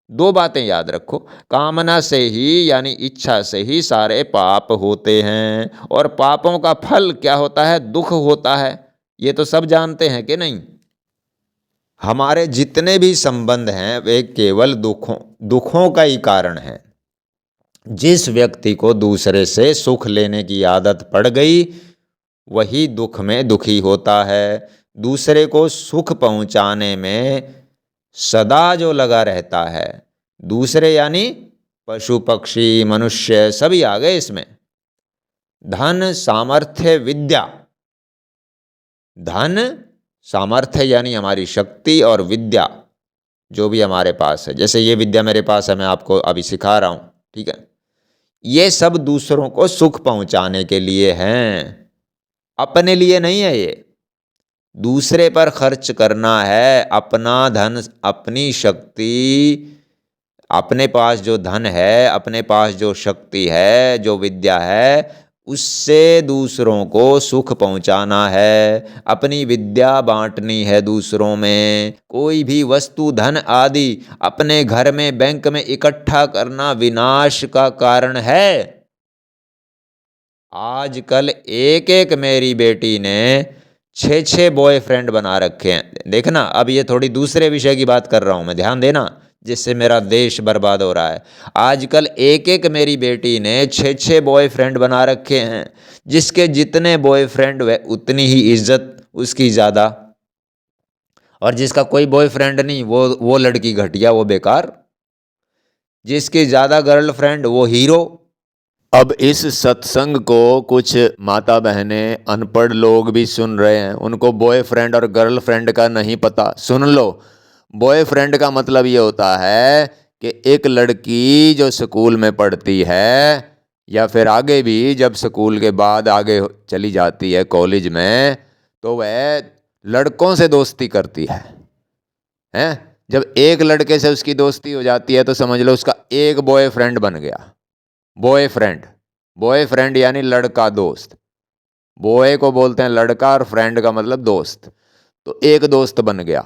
दो बातें याद रखो। कामना से ही यानी इच्छा से ही सारे पाप होते हैं, और पापों का फल क्या होता है? दुख होता है। ये तो सब जानते हैं कि नहीं? हमारे जितने भी संबंध हैं वे केवल दुखों का ही कारण है। जिस व्यक्ति को दूसरे से सुख लेने की आदत पड़ गई वही दुख में दुखी होता है। दूसरे को सुख पहुंचाने में सदा जो लगा रहता है, दूसरे यानी पशु पक्षी मनुष्य सभी आ गए इसमें। धन सामर्थ्य विद्या, धन सामर्थ्य यानी हमारी शक्ति, और विद्या जो भी हमारे पास है, जैसे ये विद्या मेरे पास है, मैं आपको अभी सिखा रहा हूँ, ठीक है, ये सब दूसरों को सुख पहुंचाने के लिए हैं, अपने लिए नहीं है। ये दूसरे पर खर्च करना है। अपना धन, अपनी शक्ति, अपने पास जो धन है, अपने पास जो शक्ति है, जो विद्या है, उससे दूसरों को सुख पहुंचाना है। अपनी विद्या बांटनी है दूसरों में। कोई भी वस्तु, धन आदि अपने घर में, बैंक में इकट्ठा करना विनाश का कारण है। आजकल एक एक मेरी बेटी ने 6 बॉयफ्रेंड बना रखे हैं। देखना, अब ये थोड़ी दूसरे विषय की बात कर रहा हूं मैं, ध्यान देना, जिससे मेरा देश बर्बाद हो रहा है। आजकल एक एक मेरी बेटी ने 6 बॉयफ्रेंड बना रखे हैं। जिसके जितने बॉयफ्रेंड वह उतनी ही इज्जत उसकी ज़्यादा, और जिसका कोई बॉयफ्रेंड नहीं वो लड़की घटिया, वो बेकार। जिसकी ज़्यादा गर्लफ्रेंड वो हीरो। अब इस सत्संग को कुछ माता बहनें, अनपढ़ लोग भी सुन रहे हैं। उनको बॉयफ्रेंड और गर्लफ्रेंड का नहीं पता। सुन लो, बॉयफ्रेंड का मतलब ये होता है कि एक लड़की जो स्कूल में पढ़ती है, या फिर आगे भी जब स्कूल के बाद आगे चली जाती है कॉलेज में, तो वह लड़कों से दोस्ती करती है, हैं? जब एक लड़के से उसकी दोस्ती हो जाती है तो समझ लो उसका एक बॉयफ्रेंड बन गया। बॉयफ्रेंड, बॉयफ्रेंड यानी लड़का, दोस्त। बॉय को बोलते हैं लड़का और फ्रेंड का मतलब दोस्त। तो एक दोस्त बन गया,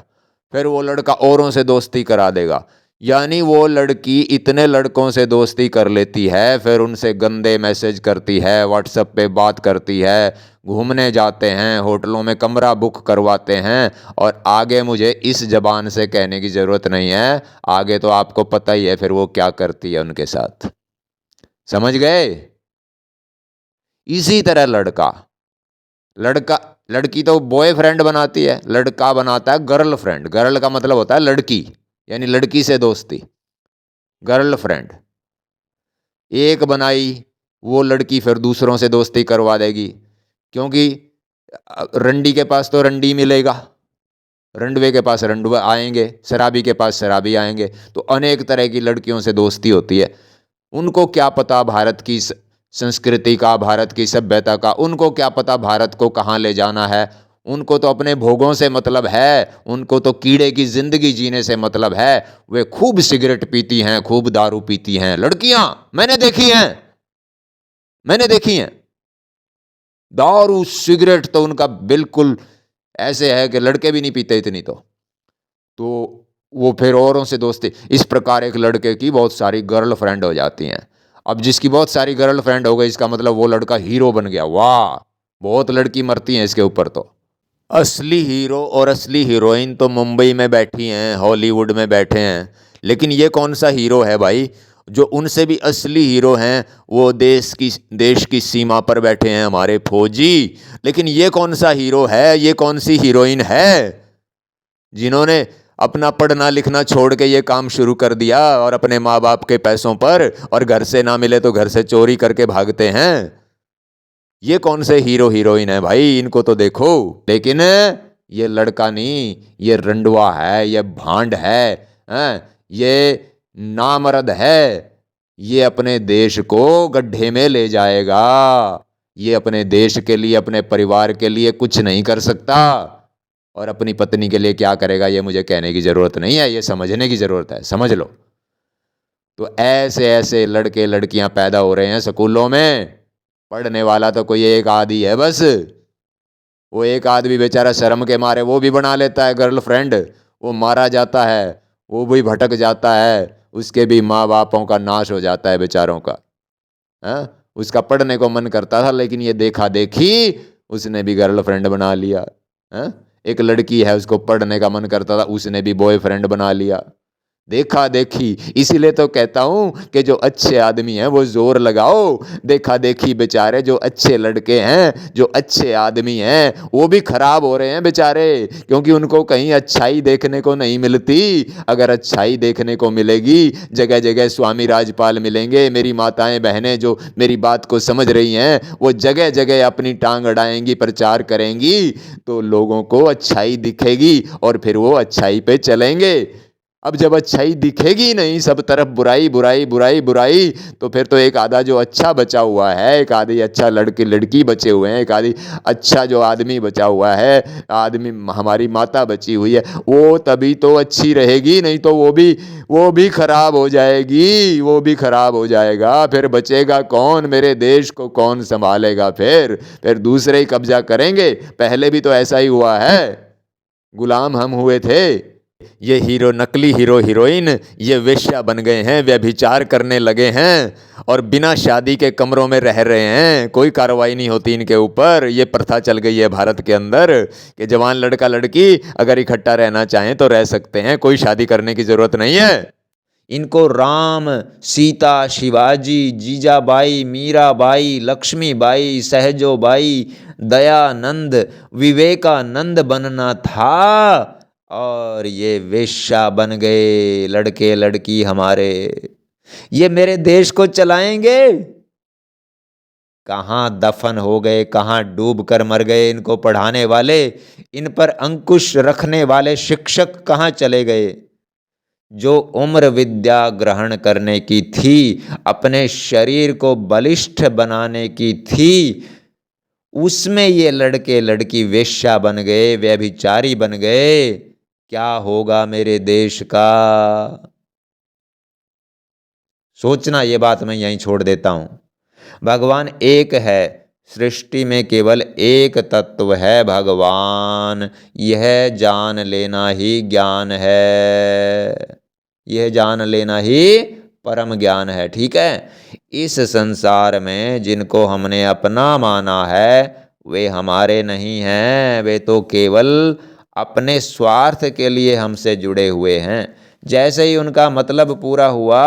फिर वो लड़का औरों से दोस्ती करा देगा। यानी वो लड़की इतने लड़कों से दोस्ती कर लेती है, फिर उनसे गंदे मैसेज करती है, व्हाट्सएप पे बात करती है, घूमने जाते हैं, होटलों में कमरा बुक करवाते हैं। और आगे मुझे इस जबान से कहने की ज़रूरत नहीं है, आगे तो आपको पता ही है फिर वो क्या करती है उनके साथ। समझ गए? इसी तरह लड़की तो बॉयफ्रेंड बनाती है, लड़का बनाता है गर्लफ्रेंड। गर्ल का मतलब होता है लड़की, यानी लड़की से दोस्ती। गर्लफ्रेंड एक बनाई, वो लड़की फिर दूसरों से दोस्ती करवा देगी, क्योंकि रंडी के पास तो रंडी मिलेगा, रंडवे के पास रंडवा आएंगे, शराबी के पास शराबी आएंगे। तो अनेक तरह की लड़कियों से दोस्ती होती है। उनको क्या पता भारत की संस्कृति का, भारत की सभ्यता का, उनको क्या पता भारत को कहाँ ले जाना है। उनको तो अपने भोगों से मतलब है, उनको तो कीड़े की जिंदगी जीने से मतलब है। वे खूब सिगरेट पीती हैं, खूब दारू पीती हैं लड़कियां, मैंने देखी हैं। दारू सिगरेट तो उनका बिल्कुल ऐसे है कि लड़के भी नहीं पीते इतनी। तो वो फिर औरों से दोस्ती। इस प्रकार एक लड़के की बहुत सारी गर्लफ्रेंड हो जाती हैं। अब जिसकी बहुत सारी गर्लफ्रेंड हो गई, इसका मतलब वो लड़का हीरो बन गया। वाह, बहुत लड़की मरती हैं इसके ऊपर तो। असली हीरो और असली हीरोइन तो मुंबई में बैठी हैं, हॉलीवुड में बैठे हैं, लेकिन ये कौन सा हीरो है भाई? जो उनसे भी असली हीरो हैं वो देश की सीमा पर बैठे हैं, हमारे फौजी। लेकिन ये कौन सा हीरो है, ये कौन सी हीरोइन है जिन्होंने अपना पढ़ना लिखना छोड़ के ये काम शुरू कर दिया और अपने माँ बाप के पैसों पर, और घर से ना मिले तो घर से चोरी करके भागते हैं? ये कौन से हीरो हीरोइन है भाई, इनको तो देखो। लेकिन ये लड़का नहीं, ये रंडवा है, ये भांड है, ये नामर्द है। ये अपने देश को गड्ढे में ले जाएगा। ये अपने देश के लिए, अपने परिवार के लिए कुछ नहीं कर सकता, और अपनी पत्नी के लिए क्या करेगा ये मुझे कहने की जरूरत नहीं है, ये समझने की जरूरत है, समझ लो। तो ऐसे ऐसे लड़के लड़कियां पैदा हो रहे हैं स्कूलों में। पढ़ने वाला तो कोई एक आदमी है बस। वो एक आदमी बेचारा शर्म के मारे वो भी बना लेता है गर्लफ्रेंड, वो मारा जाता है, वो भी भटक जाता है, उसके भी माँ बापों का नाश हो जाता है बेचारों का। उसका पढ़ने को मन करता था, लेकिन ये देखा देखी उसने भी गर्लफ्रेंड बना लिया। एक लड़की है, उसको पढ़ने का मन करता था, उसने भी बॉयफ्रेंड बना लिया। देखा देखी। इसीलिए तो कहता हूं कि जो अच्छे आदमी हैं वो जोर लगाओ। देखा देखी बेचारे जो अच्छे लड़के हैं, जो अच्छे आदमी हैं, वो भी खराब हो रहे हैं बेचारे, क्योंकि उनको कहीं अच्छाई देखने को नहीं मिलती। अगर अच्छाई देखने को मिलेगी, जगह जगह स्वामी राजपाल मिलेंगे, मेरी माताएं बहनें जो मेरी बात को समझ रही हैं वो जगह जगह अपनी टांग अड़ाएंगी, प्रचार करेंगी, तो लोगों को अच्छाई दिखेगी और फिर वो अच्छाई पे चलेंगे। अब जब अच्छाई दिखेगी नहीं, सब तरफ बुराई बुराई बुराई बुराई, तो फिर तो एक आधा जो अच्छा बचा हुआ है, एक आधी अच्छा लड़के लड़की बचे हुए हैं, एक आधी अच्छा जो आदमी बचा हुआ है, आदमी हमारी माता बची हुई है, वो तभी तो अच्छी रहेगी, नहीं तो वो भी खराब हो जाएगी, वो भी खराब हो जाएगा। फिर बचेगा कौन? मेरे देश को कौन संभालेगा? फिर दूसरे ही कब्जा करेंगे। पहले भी तो ऐसा ही हुआ है, गुलाम हम हुए थे। ये हीरो, नकली हीरो हीरोइन, ये वेश्या बन गए हैं, व्यभिचार करने लगे हैं, और बिना शादी के कमरों में रह रहे हैं, कोई कार्रवाई नहीं होती इनके ऊपर। ये प्रथा चल गई है भारत के अंदर कि जवान लड़का लड़की अगर इकट्ठा रहना चाहें तो रह सकते हैं, कोई शादी करने की जरूरत नहीं है। इनको राम, सीता, शिवाजी, जीजाबाई, मीराबाई, लक्ष्मीबाई, सहजोबाई, दयानंद, विवेकानंद बनना था, और ये वेश्या बन गए लड़के लड़की हमारे। ये मेरे देश को चलाएंगे? कहाँ दफन हो गए, कहाँ डूब कर मर गए इनको पढ़ाने वाले, इन पर अंकुश रखने वाले शिक्षक कहाँ चले गए? जो उम्र विद्या ग्रहण करने की थी, अपने शरीर को बलिष्ठ बनाने की थी, उसमें ये लड़के लड़की वेश्या बन गए, व्यभिचारी बन गए। क्या होगा मेरे देश का? सोचना, ये बात मैं यहीं छोड़ देता हूं। भगवान एक है, सृष्टि में केवल एक तत्व है भगवान। यह जान लेना ही ज्ञान है, यह जान लेना ही परम ज्ञान है। ठीक है, इस संसार में जिनको हमने अपना माना है वे हमारे नहीं हैं, वे तो केवल अपने स्वार्थ के लिए हमसे जुड़े हुए हैं। जैसे ही उनका मतलब पूरा हुआ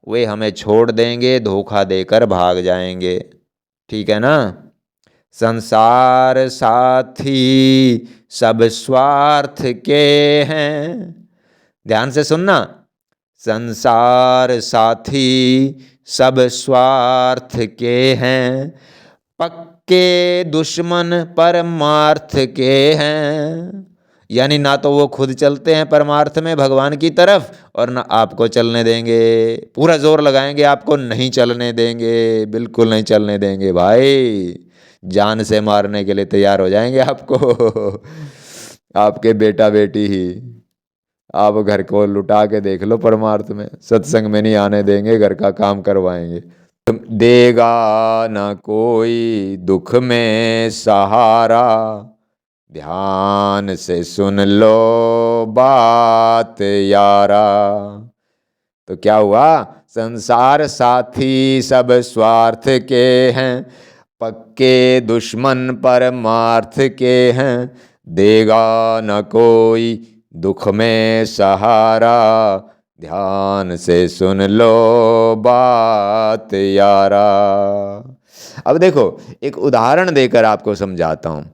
वे हमें छोड़ देंगे, धोखा देकर भाग जाएंगे। ठीक है ना? संसार साथी सब स्वार्थ के हैं। ध्यान से सुनना, संसार साथी सब स्वार्थ के हैं, पक्के दुश्मन परमार्थ के हैं। यानी ना तो वो खुद चलते हैं परमार्थ में भगवान की तरफ, और ना आपको चलने देंगे। पूरा जोर लगाएंगे, आपको नहीं चलने देंगे, बिल्कुल नहीं चलने देंगे भाई। जान से मारने के लिए तैयार हो जाएंगे आपको आपके बेटा बेटी ही। आप घर को लुटा के देख लो, परमार्थ में सत्संग में नहीं आने देंगे, घर का काम करवाएंगे। देगा न कोई दुख में सहारा, ध्यान से सुन लो बात यारा। तो क्या हुआ? संसार साथी सब स्वार्थ के हैं, पक्के दुश्मन परमार्थ के हैं। देगा न कोई दुख में सहारा, ध्यान से सुन लो बात यारा। अब देखो, एक उदाहरण देकर आपको समझाता हूँ।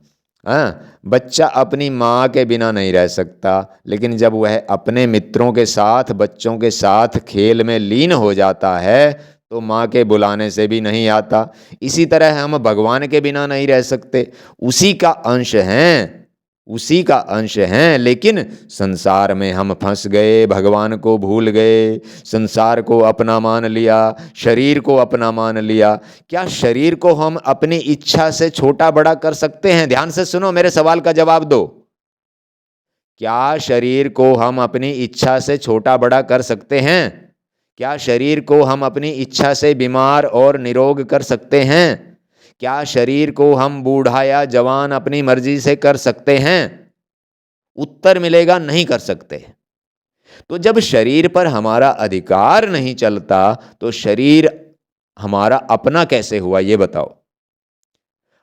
हाँ, बच्चा अपनी माँ के बिना नहीं रह सकता, लेकिन जब वह अपने मित्रों के साथ, बच्चों के साथ खेल में लीन हो जाता है तो माँ के बुलाने से भी नहीं आता। इसी तरह हम भगवान के बिना नहीं रह सकते, उसी का अंश हैं, उसी का अंश हैं, लेकिन संसार में हम फंस गए, भगवान को भूल गए, संसार को अपना मान लिया, शरीर को अपना मान लिया। क्या शरीर को हम अपनी इच्छा से छोटा बड़ा कर सकते हैं? ध्यान से सुनो, मेरे सवाल का जवाब दो। क्या शरीर को हम अपनी इच्छा से छोटा बड़ा कर सकते हैं? क्या शरीर को हम अपनी इच्छा से बीमार और निरोग कर सकते हैं? क्या शरीर को हम बूढ़ा या जवान अपनी मर्जी से कर सकते हैं? उत्तर मिलेगा, नहीं कर सकते। तो जब शरीर पर हमारा अधिकार नहीं चलता तो शरीर हमारा अपना कैसे हुआ, ये बताओ।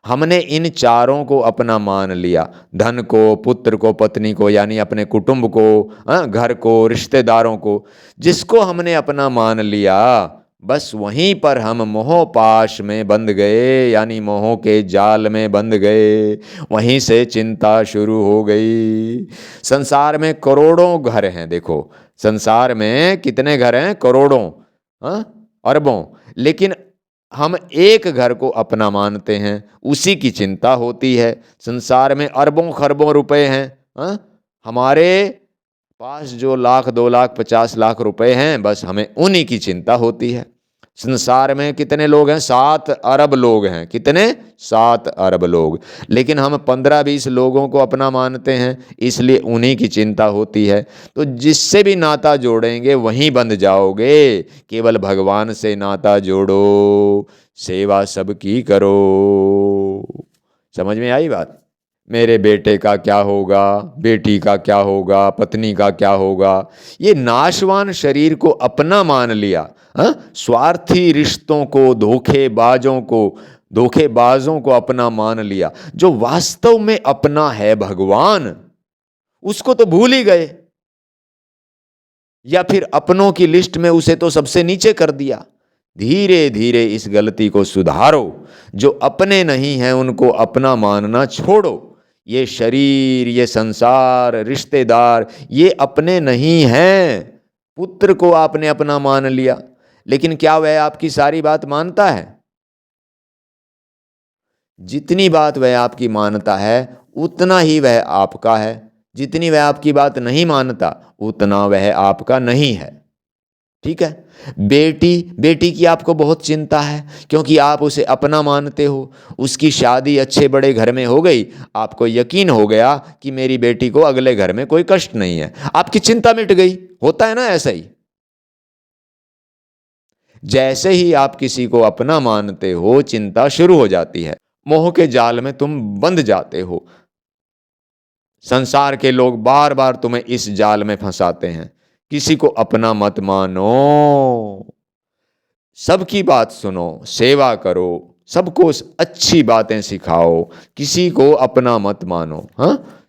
हमने इन चारों को अपना मान लिया, धन को, पुत्र को, पत्नी को, यानी अपने कुटुंब को, घर को, रिश्तेदारों को। जिसको हमने अपना मान लिया, बस वहीं पर हम मोह पाश में बंध गए, यानी मोह के जाल में बंध गए। वहीं से चिंता शुरू हो गई। संसार में करोड़ों घर हैं, देखो संसार में कितने घर हैं? करोड़ों, अरबों। लेकिन हम एक घर को अपना मानते हैं, उसी की चिंता होती है। संसार में अरबों खरबों रुपए हैं, हमारे पास जो 1,00,000, 2,00,000, 50,00,000 रुपए हैं, बस हमें उन्हीं की चिंता होती है। संसार में कितने लोग हैं? 7 अरब लोग हैं। कितने? 7 अरब लोग। लेकिन हम 15-20 लोगों को अपना मानते हैं, इसलिए उन्हीं की चिंता होती है। तो जिससे भी नाता जोड़ेंगे वहीं बंध जाओगे। केवल भगवान से नाता जोड़ो, सेवा सबकी करो। समझ में आई बात? मेरे बेटे का क्या होगा, बेटी का क्या होगा, पत्नी का क्या होगा, ये नाशवान शरीर को अपना मान लिया। स्वार्थी रिश्तों को, धोखेबाजों को अपना मान लिया। जो वास्तव में अपना है भगवान, उसको तो भूल ही गए, या फिर अपनों की लिस्ट में उसे तो सबसे नीचे कर दिया। धीरे धीरे इस गलती को सुधारो। जो अपने नहीं हैं उनको अपना मानना छोड़ो। ये शरीर, ये संसार, रिश्तेदार, ये अपने नहीं हैं। पुत्र को आपने अपना मान लिया, लेकिन क्या वह आपकी सारी बात मानता है? जितनी बात वह आपकी मानता है उतना ही वह आपका है। जितनी वह आपकी बात नहीं मानता उतना वह आपका नहीं है। ठीक है? बेटी की आपको बहुत चिंता है, क्योंकि आप उसे अपना मानते हो। उसकी शादी अच्छे बड़े घर में हो गई, आपको यकीन हो गया कि मेरी बेटी को अगले घर में कोई कष्ट नहीं है, आपकी चिंता मिट गई। होता है ना ऐसा ही? जैसे ही आप किसी को अपना मानते हो, चिंता शुरू हो जाती है। मोह के जाल में तुम बंध जाते हो। संसार के लोग बार बार तुम्हें इस जाल में फंसाते हैं। किसी को अपना मत मानो, सबकी बात सुनो, सेवा करो, सबको अच्छी बातें सिखाओ, किसी को अपना मत मानो।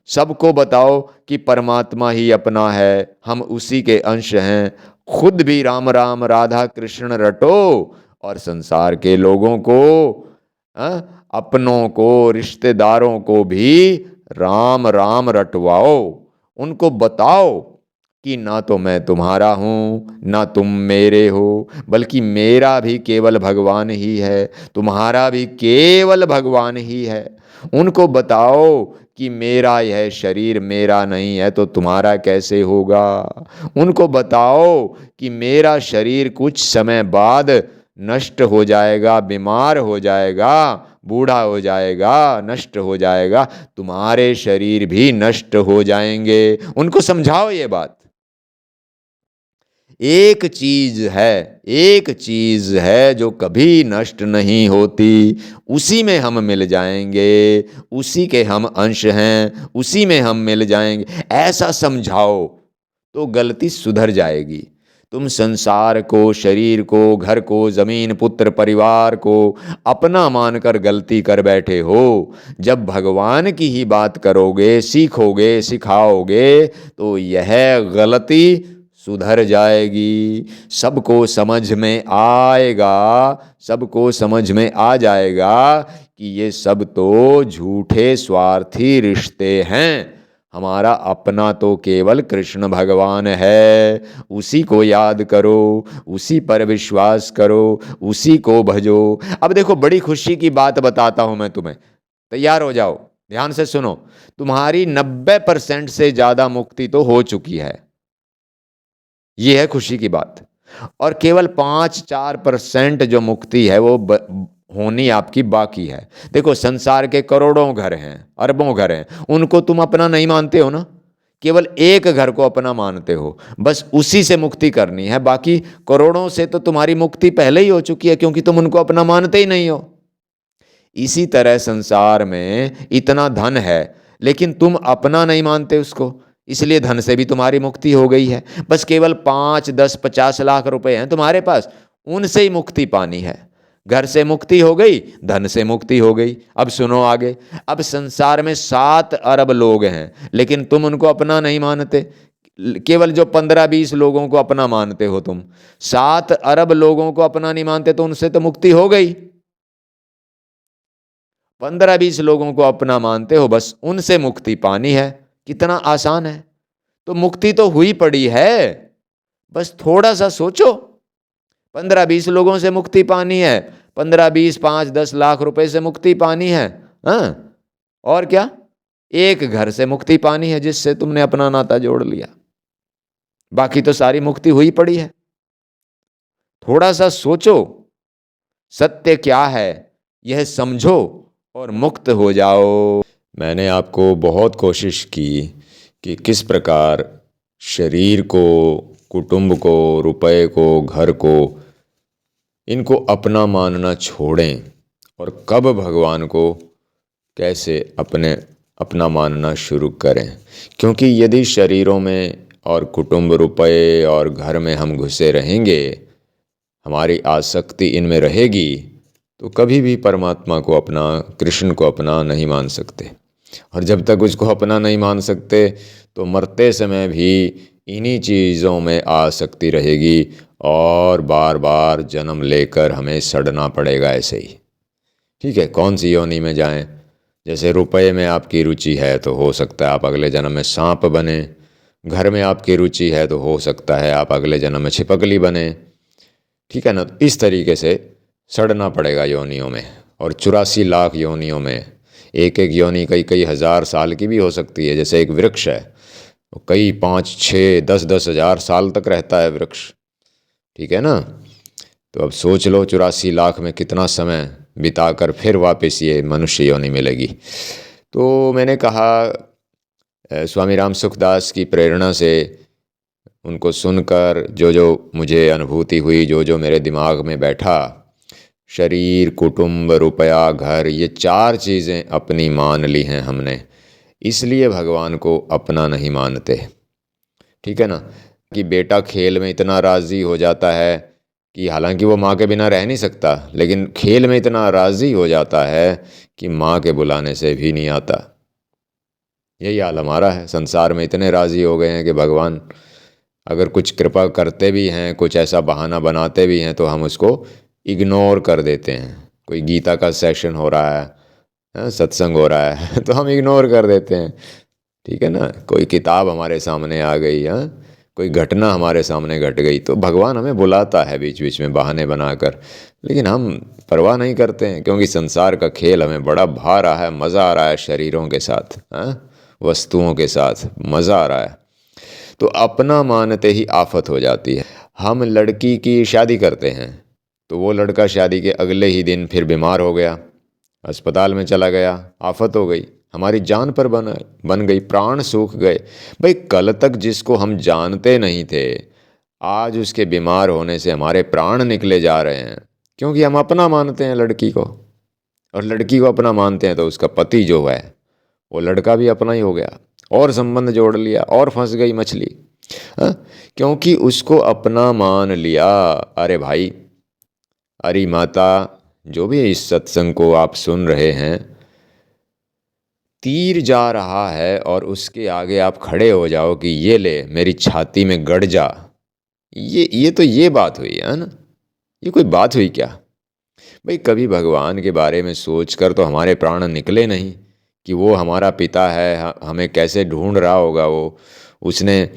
सबको बताओ कि परमात्मा ही अपना है, हम उसी के अंश हैं। खुद भी राम राम राधा कृष्ण रटो और संसार के लोगों को, अपनों को, रिश्तेदारों को भी राम राम रटवाओ। उनको बताओ कि ना तो मैं तुम्हारा हूँ, ना तुम मेरे हो, बल्कि मेरा भी केवल भगवान ही है, तुम्हारा भी केवल भगवान ही है। उनको बताओ कि मेरा यह शरीर मेरा नहीं है तो तुम्हारा कैसे होगा। उनको बताओ कि मेरा शरीर कुछ समय बाद नष्ट हो जाएगा, बीमार हो जाएगा, बूढ़ा हो जाएगा, नष्ट हो जाएगा, तुम्हारे शरीर भी नष्ट हो जाएंगे। उनको समझाओ ये बात। एक चीज है जो कभी नष्ट नहीं होती, उसी में हम मिल जाएंगे, उसी के हम अंश हैं, उसी में हम मिल जाएंगे। ऐसा समझाओ तो गलती सुधर जाएगी। तुम संसार को, शरीर को, घर को, जमीन, पुत्र, परिवार को अपना मानकर गलती कर बैठे हो। जब भगवान की ही बात करोगे, सीखोगे, सिखाओगे तो यह गलती सुधर जाएगी, सबको समझ में आएगा, सबको समझ में आ जाएगा कि ये सब तो झूठे स्वार्थी रिश्ते हैं। हमारा अपना तो केवल कृष्ण भगवान है, उसी को याद करो, उसी पर विश्वास करो, उसी को भजो। अब देखो, बड़ी खुशी की बात बताता हूं मैं तुम्हें, तैयार हो जाओ, ध्यान से सुनो। तुम्हारी 90% से ज्यादा मुक्ति तो हो चुकी है, ये है खुशी की बात। और केवल 5-4% जो मुक्ति है वो होनी आपकी बाकी है। देखो, संसार के करोड़ों घर हैं, अरबों घर हैं, उनको तुम अपना नहीं मानते हो ना, केवल एक घर को अपना मानते हो, बस उसी से मुक्ति करनी है। बाकी करोड़ों से तो तुम्हारी मुक्ति पहले ही हो चुकी है, क्योंकि तुम उनको अपना मानते ही नहीं हो। इसी तरह संसार में इतना धन है, लेकिन तुम अपना नहीं मानते उसको, इसलिए धन से भी तुम्हारी मुक्ति हो गई है। बस केवल 5, 10, 50 लाख रुपए हैं तुम्हारे पास, उनसे ही मुक्ति पानी है। घर से मुक्ति हो गई, धन से मुक्ति हो गई। अब सुनो आगे। अब संसार में 7 अरब लोग हैं, लेकिन तुम उनको अपना नहीं मानते, केवल जो 15-20 लोगों को अपना मानते हो तुम। 7 अरब लोगों को अपना नहीं मानते तो उनसे तो मुक्ति हो गई। 15-20 लोगों को अपना मानते हो, बस उनसे मुक्ति पानी है। कितना आसान है। तो मुक्ति तो हुई पड़ी है, बस थोड़ा सा सोचो। 15-20 लोगों से मुक्ति पानी है, 15-20, 5-10 लाख रुपए से मुक्ति पानी है, हाँ, और क्या, एक घर से मुक्ति पानी है जिससे तुमने अपना नाता जोड़ लिया। बाकी तो सारी मुक्ति हुई पड़ी है। थोड़ा सा सोचो, सत्य क्या है यह समझो और मुक्त हो जाओ। मैंने आपको बहुत कोशिश की कि किस प्रकार शरीर को, कुटुंब को, रुपए को, घर को, इनको अपना मानना छोड़ें और कब भगवान को कैसे अपना मानना शुरू करें। क्योंकि यदि शरीरों में और कुटुंब, रुपए और घर में हम घुसे रहेंगे, हमारी आसक्ति इनमें रहेगी, तो कभी भी परमात्मा को अपना, कृष्ण को अपना नहीं मान सकते। और जब तक उसको अपना नहीं मान सकते तो मरते समय भी इन्हीं चीज़ों में आसक्ति रहेगी और बार बार जन्म लेकर हमें सड़ना पड़ेगा ऐसे ही। ठीक है, कौन सी योनि में जाएं। जैसे रुपए में आपकी रुचि है तो हो सकता है आप अगले जन्म में सांप बने, घर में आपकी रुचि है तो हो सकता है आप अगले जन्म में छिपकली बने। ठीक है ना, इस तरीके से सड़ना पड़ेगा योनियों में। और 84 लाख योनियों में, एक एक योनि कई कई हज़ार साल की भी हो सकती है। जैसे एक वृक्ष है, तो कई 5, 6, 10 हज़ार साल तक रहता है वृक्ष। ठीक है ना, तो अब सोच लो 84 लाख में कितना समय बिताकर फिर वापस ये मनुष्य योनि मिलेगी। तो मैंने कहा स्वामी राम सुखदास की प्रेरणा से, उनको सुनकर जो जो मुझे अनुभूति हुई, जो जो मेरे दिमाग में बैठा, शरीर, कुटुंब, रुपया, घर, ये 4 चीज़ें अपनी मान ली हैं हमने, इसलिए भगवान को अपना नहीं मानते। ठीक है ना, कि बेटा खेल में इतना राज़ी हो जाता है कि हालांकि वो माँ के बिना रह नहीं सकता, लेकिन खेल में इतना राज़ी हो जाता है कि माँ के बुलाने से भी नहीं आता। यही हाल हमारा है। संसार में इतने राज़ी हो गए हैं कि भगवान अगर कुछ कृपा करते भी हैं, कुछ ऐसा बहाना बनाते भी हैं, तो हम उसको इग्नोर कर देते हैं। कोई गीता का सेशन हो रहा है, सत्संग हो रहा है तो हम इग्नोर कर देते हैं। ठीक है ना, कोई किताब हमारे सामने आ गई, कोई घटना हमारे सामने घट गई, तो भगवान हमें बुलाता है बीच बीच में बहाने बनाकर, लेकिन हम परवाह नहीं करते हैं, क्योंकि संसार का खेल हमें बड़ा भा रहा है, मज़ा आ रहा है शरीरों के साथ, वस्तुओं के साथ मज़ा आ रहा है। तो अपना मानते ही आफत हो जाती है। हम लड़की की शादी करते हैं तो वो लड़का शादी के अगले ही दिन फिर बीमार हो गया, अस्पताल में चला गया, आफत हो गई, हमारी जान पर बन गई, प्राण सूख गए। भाई, कल तक जिसको हम जानते नहीं थे, आज उसके बीमार होने से हमारे प्राण निकले जा रहे हैं, क्योंकि हम अपना मानते हैं लड़की को। और लड़की को अपना मानते हैं तो उसका पति जो है वो लड़का भी अपना ही हो गया, और संबंध जोड़ लिया, और फंस गई मछली। हाँ, क्योंकि उसको अपना मान लिया। अरे भाई, अरे माता, जो भी इस सत्संग को आप सुन रहे हैं, तीर जा रहा है और उसके आगे आप खड़े हो जाओ कि ये ले मेरी छाती में गड़ जा, ये तो ये बात हुई है ना? ये कोई बात हुई क्या? भाई कभी भगवान के बारे में सोच कर तो हमारे प्राण निकले नहीं कि वो हमारा पिता है, हमें कैसे ढूंढ रहा होगा वो। उसने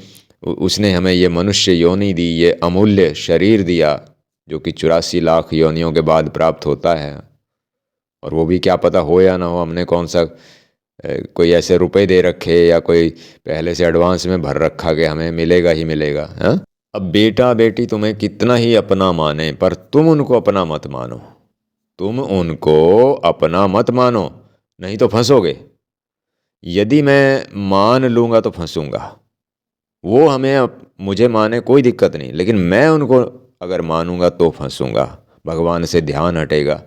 उसने हमें ये मनुष्य योनि दी, ये अमूल्य शरीर दिया जो कि 84 लाख योनियों के बाद प्राप्त होता है। और वो भी क्या पता हो या ना हो, हमने कौन सा कोई ऐसे रुपए दे रखे या कोई पहले से एडवांस में भर रखा कि हमें मिलेगा ही मिलेगा। हाँ, अब बेटा बेटी तुम्हें कितना ही अपना माने, पर तुम उनको अपना मत मानो। तुम उनको अपना मत मानो, नहीं तो फंसोगे। यदि मैं मान लूँगा तो फंसूंगा। वो मुझे माने कोई दिक्कत नहीं, लेकिन मैं उनको अगर मानूंगा तो फंसूंगा, भगवान से ध्यान हटेगा।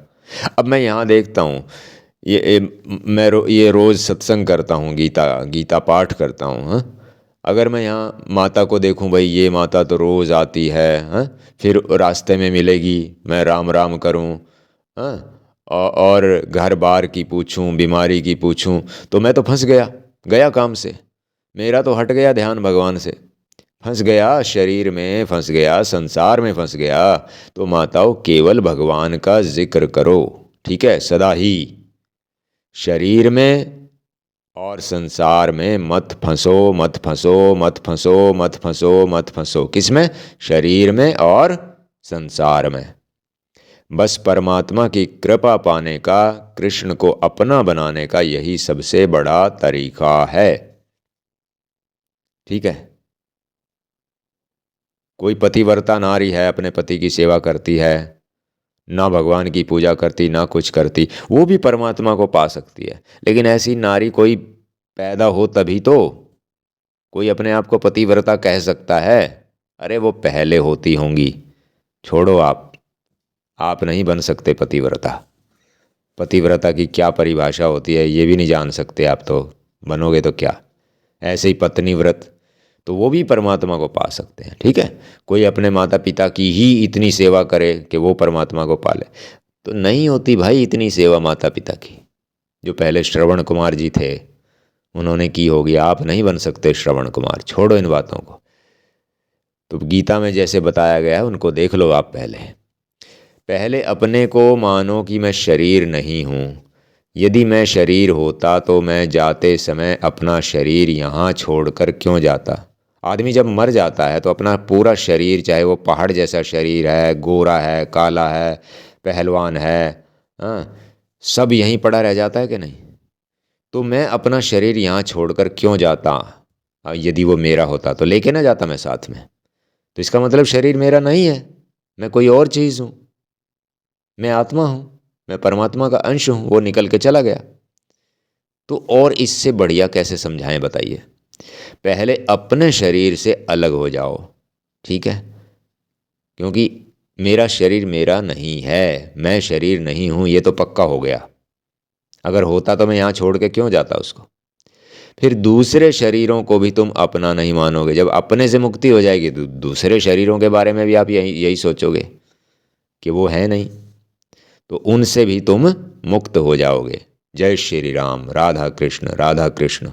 अब मैं यहाँ देखता हूँ, ये रोज़ सत्संग करता हूँ, गीता पाठ करता हूँ। हाँ, अगर मैं यहाँ माता को देखूँ, भाई ये माता तो रोज़ आती है, हाँ, फिर रास्ते में मिलेगी, मैं राम राम करूँ, हाँ, और घर बार की पूछूं, बीमारी की पूछूं, तो मैं तो फंस गया काम से। मेरा तो हट गया ध्यान भगवान से, फंस गया शरीर में, फंस गया संसार में, फंस गया। तो माताओं, केवल भगवान का जिक्र करो, ठीक है? सदा ही शरीर में और संसार में मत फंसो, मत फंसो, मत फंसो, मत फंसो, मत फंसो। किसमें? शरीर में और संसार में। बस परमात्मा की कृपा पाने का, कृष्ण को अपना बनाने का यही सबसे बड़ा तरीका है, ठीक है? कोई पतिव्रता नारी है, अपने पति की सेवा करती है, ना भगवान की पूजा करती, ना कुछ करती, वो भी परमात्मा को पा सकती है। लेकिन ऐसी नारी कोई पैदा हो तभी तो कोई अपने आप को पतिव्रता कह सकता है। अरे वो पहले होती होंगी। छोड़ो, आप नहीं बन सकते पतिव्रता। पतिव्रता की क्या परिभाषा होती है ये भी नहीं जान सकते आप, तो बनोगे तो क्या? ऐसे ही पत्नी व्रत, तो वो भी परमात्मा को पा सकते हैं, ठीक है? कोई अपने माता पिता की ही इतनी सेवा करे कि वो परमात्मा को पाले, तो नहीं होती भाई इतनी सेवा माता पिता की। जो पहले श्रवण कुमार जी थे उन्होंने की होगी, आप नहीं बन सकते श्रवण कुमार। छोड़ो इन बातों को। तो गीता में जैसे बताया गया है उनको देख लो आप। पहले अपने को मानो कि मैं शरीर नहीं हूँ। यदि मैं शरीर होता तो मैं जाते समय अपना शरीर यहाँ छोड़कर क्यों जाता? आदमी जब मर जाता है तो अपना पूरा शरीर, चाहे वो पहाड़ जैसा शरीर है, गोरा है, काला है, पहलवान है, हाँ, सब यहीं पड़ा रह जाता है कि नहीं? तो मैं अपना शरीर यहाँ छोड़कर क्यों जाता? यदि वो मेरा होता तो लेके ना जाता मैं साथ में। तो इसका मतलब शरीर मेरा नहीं है, मैं कोई और चीज़ हूँ, मैं आत्मा हूँ, मैं परमात्मा का अंश हूँ, वो निकल के चला गया। तो और इससे बढ़िया कैसे समझाएं बताइए? पहले अपने शरीर से अलग हो जाओ, ठीक है? क्योंकि मेरा शरीर मेरा नहीं है, मैं शरीर नहीं हूँ, ये तो पक्का हो गया। अगर होता तो मैं यहाँ छोड़ के क्यों जाता उसको? फिर दूसरे शरीरों को भी तुम अपना नहीं मानोगे। जब अपने से मुक्ति हो जाएगी तो दूसरे शरीरों के बारे में भी आप यही सोचोगे कि वो है नहीं, तो उनसे भी तुम मुक्त हो जाओगे। जय श्री राम। राधा कृष्ण, राधा कृष्ण।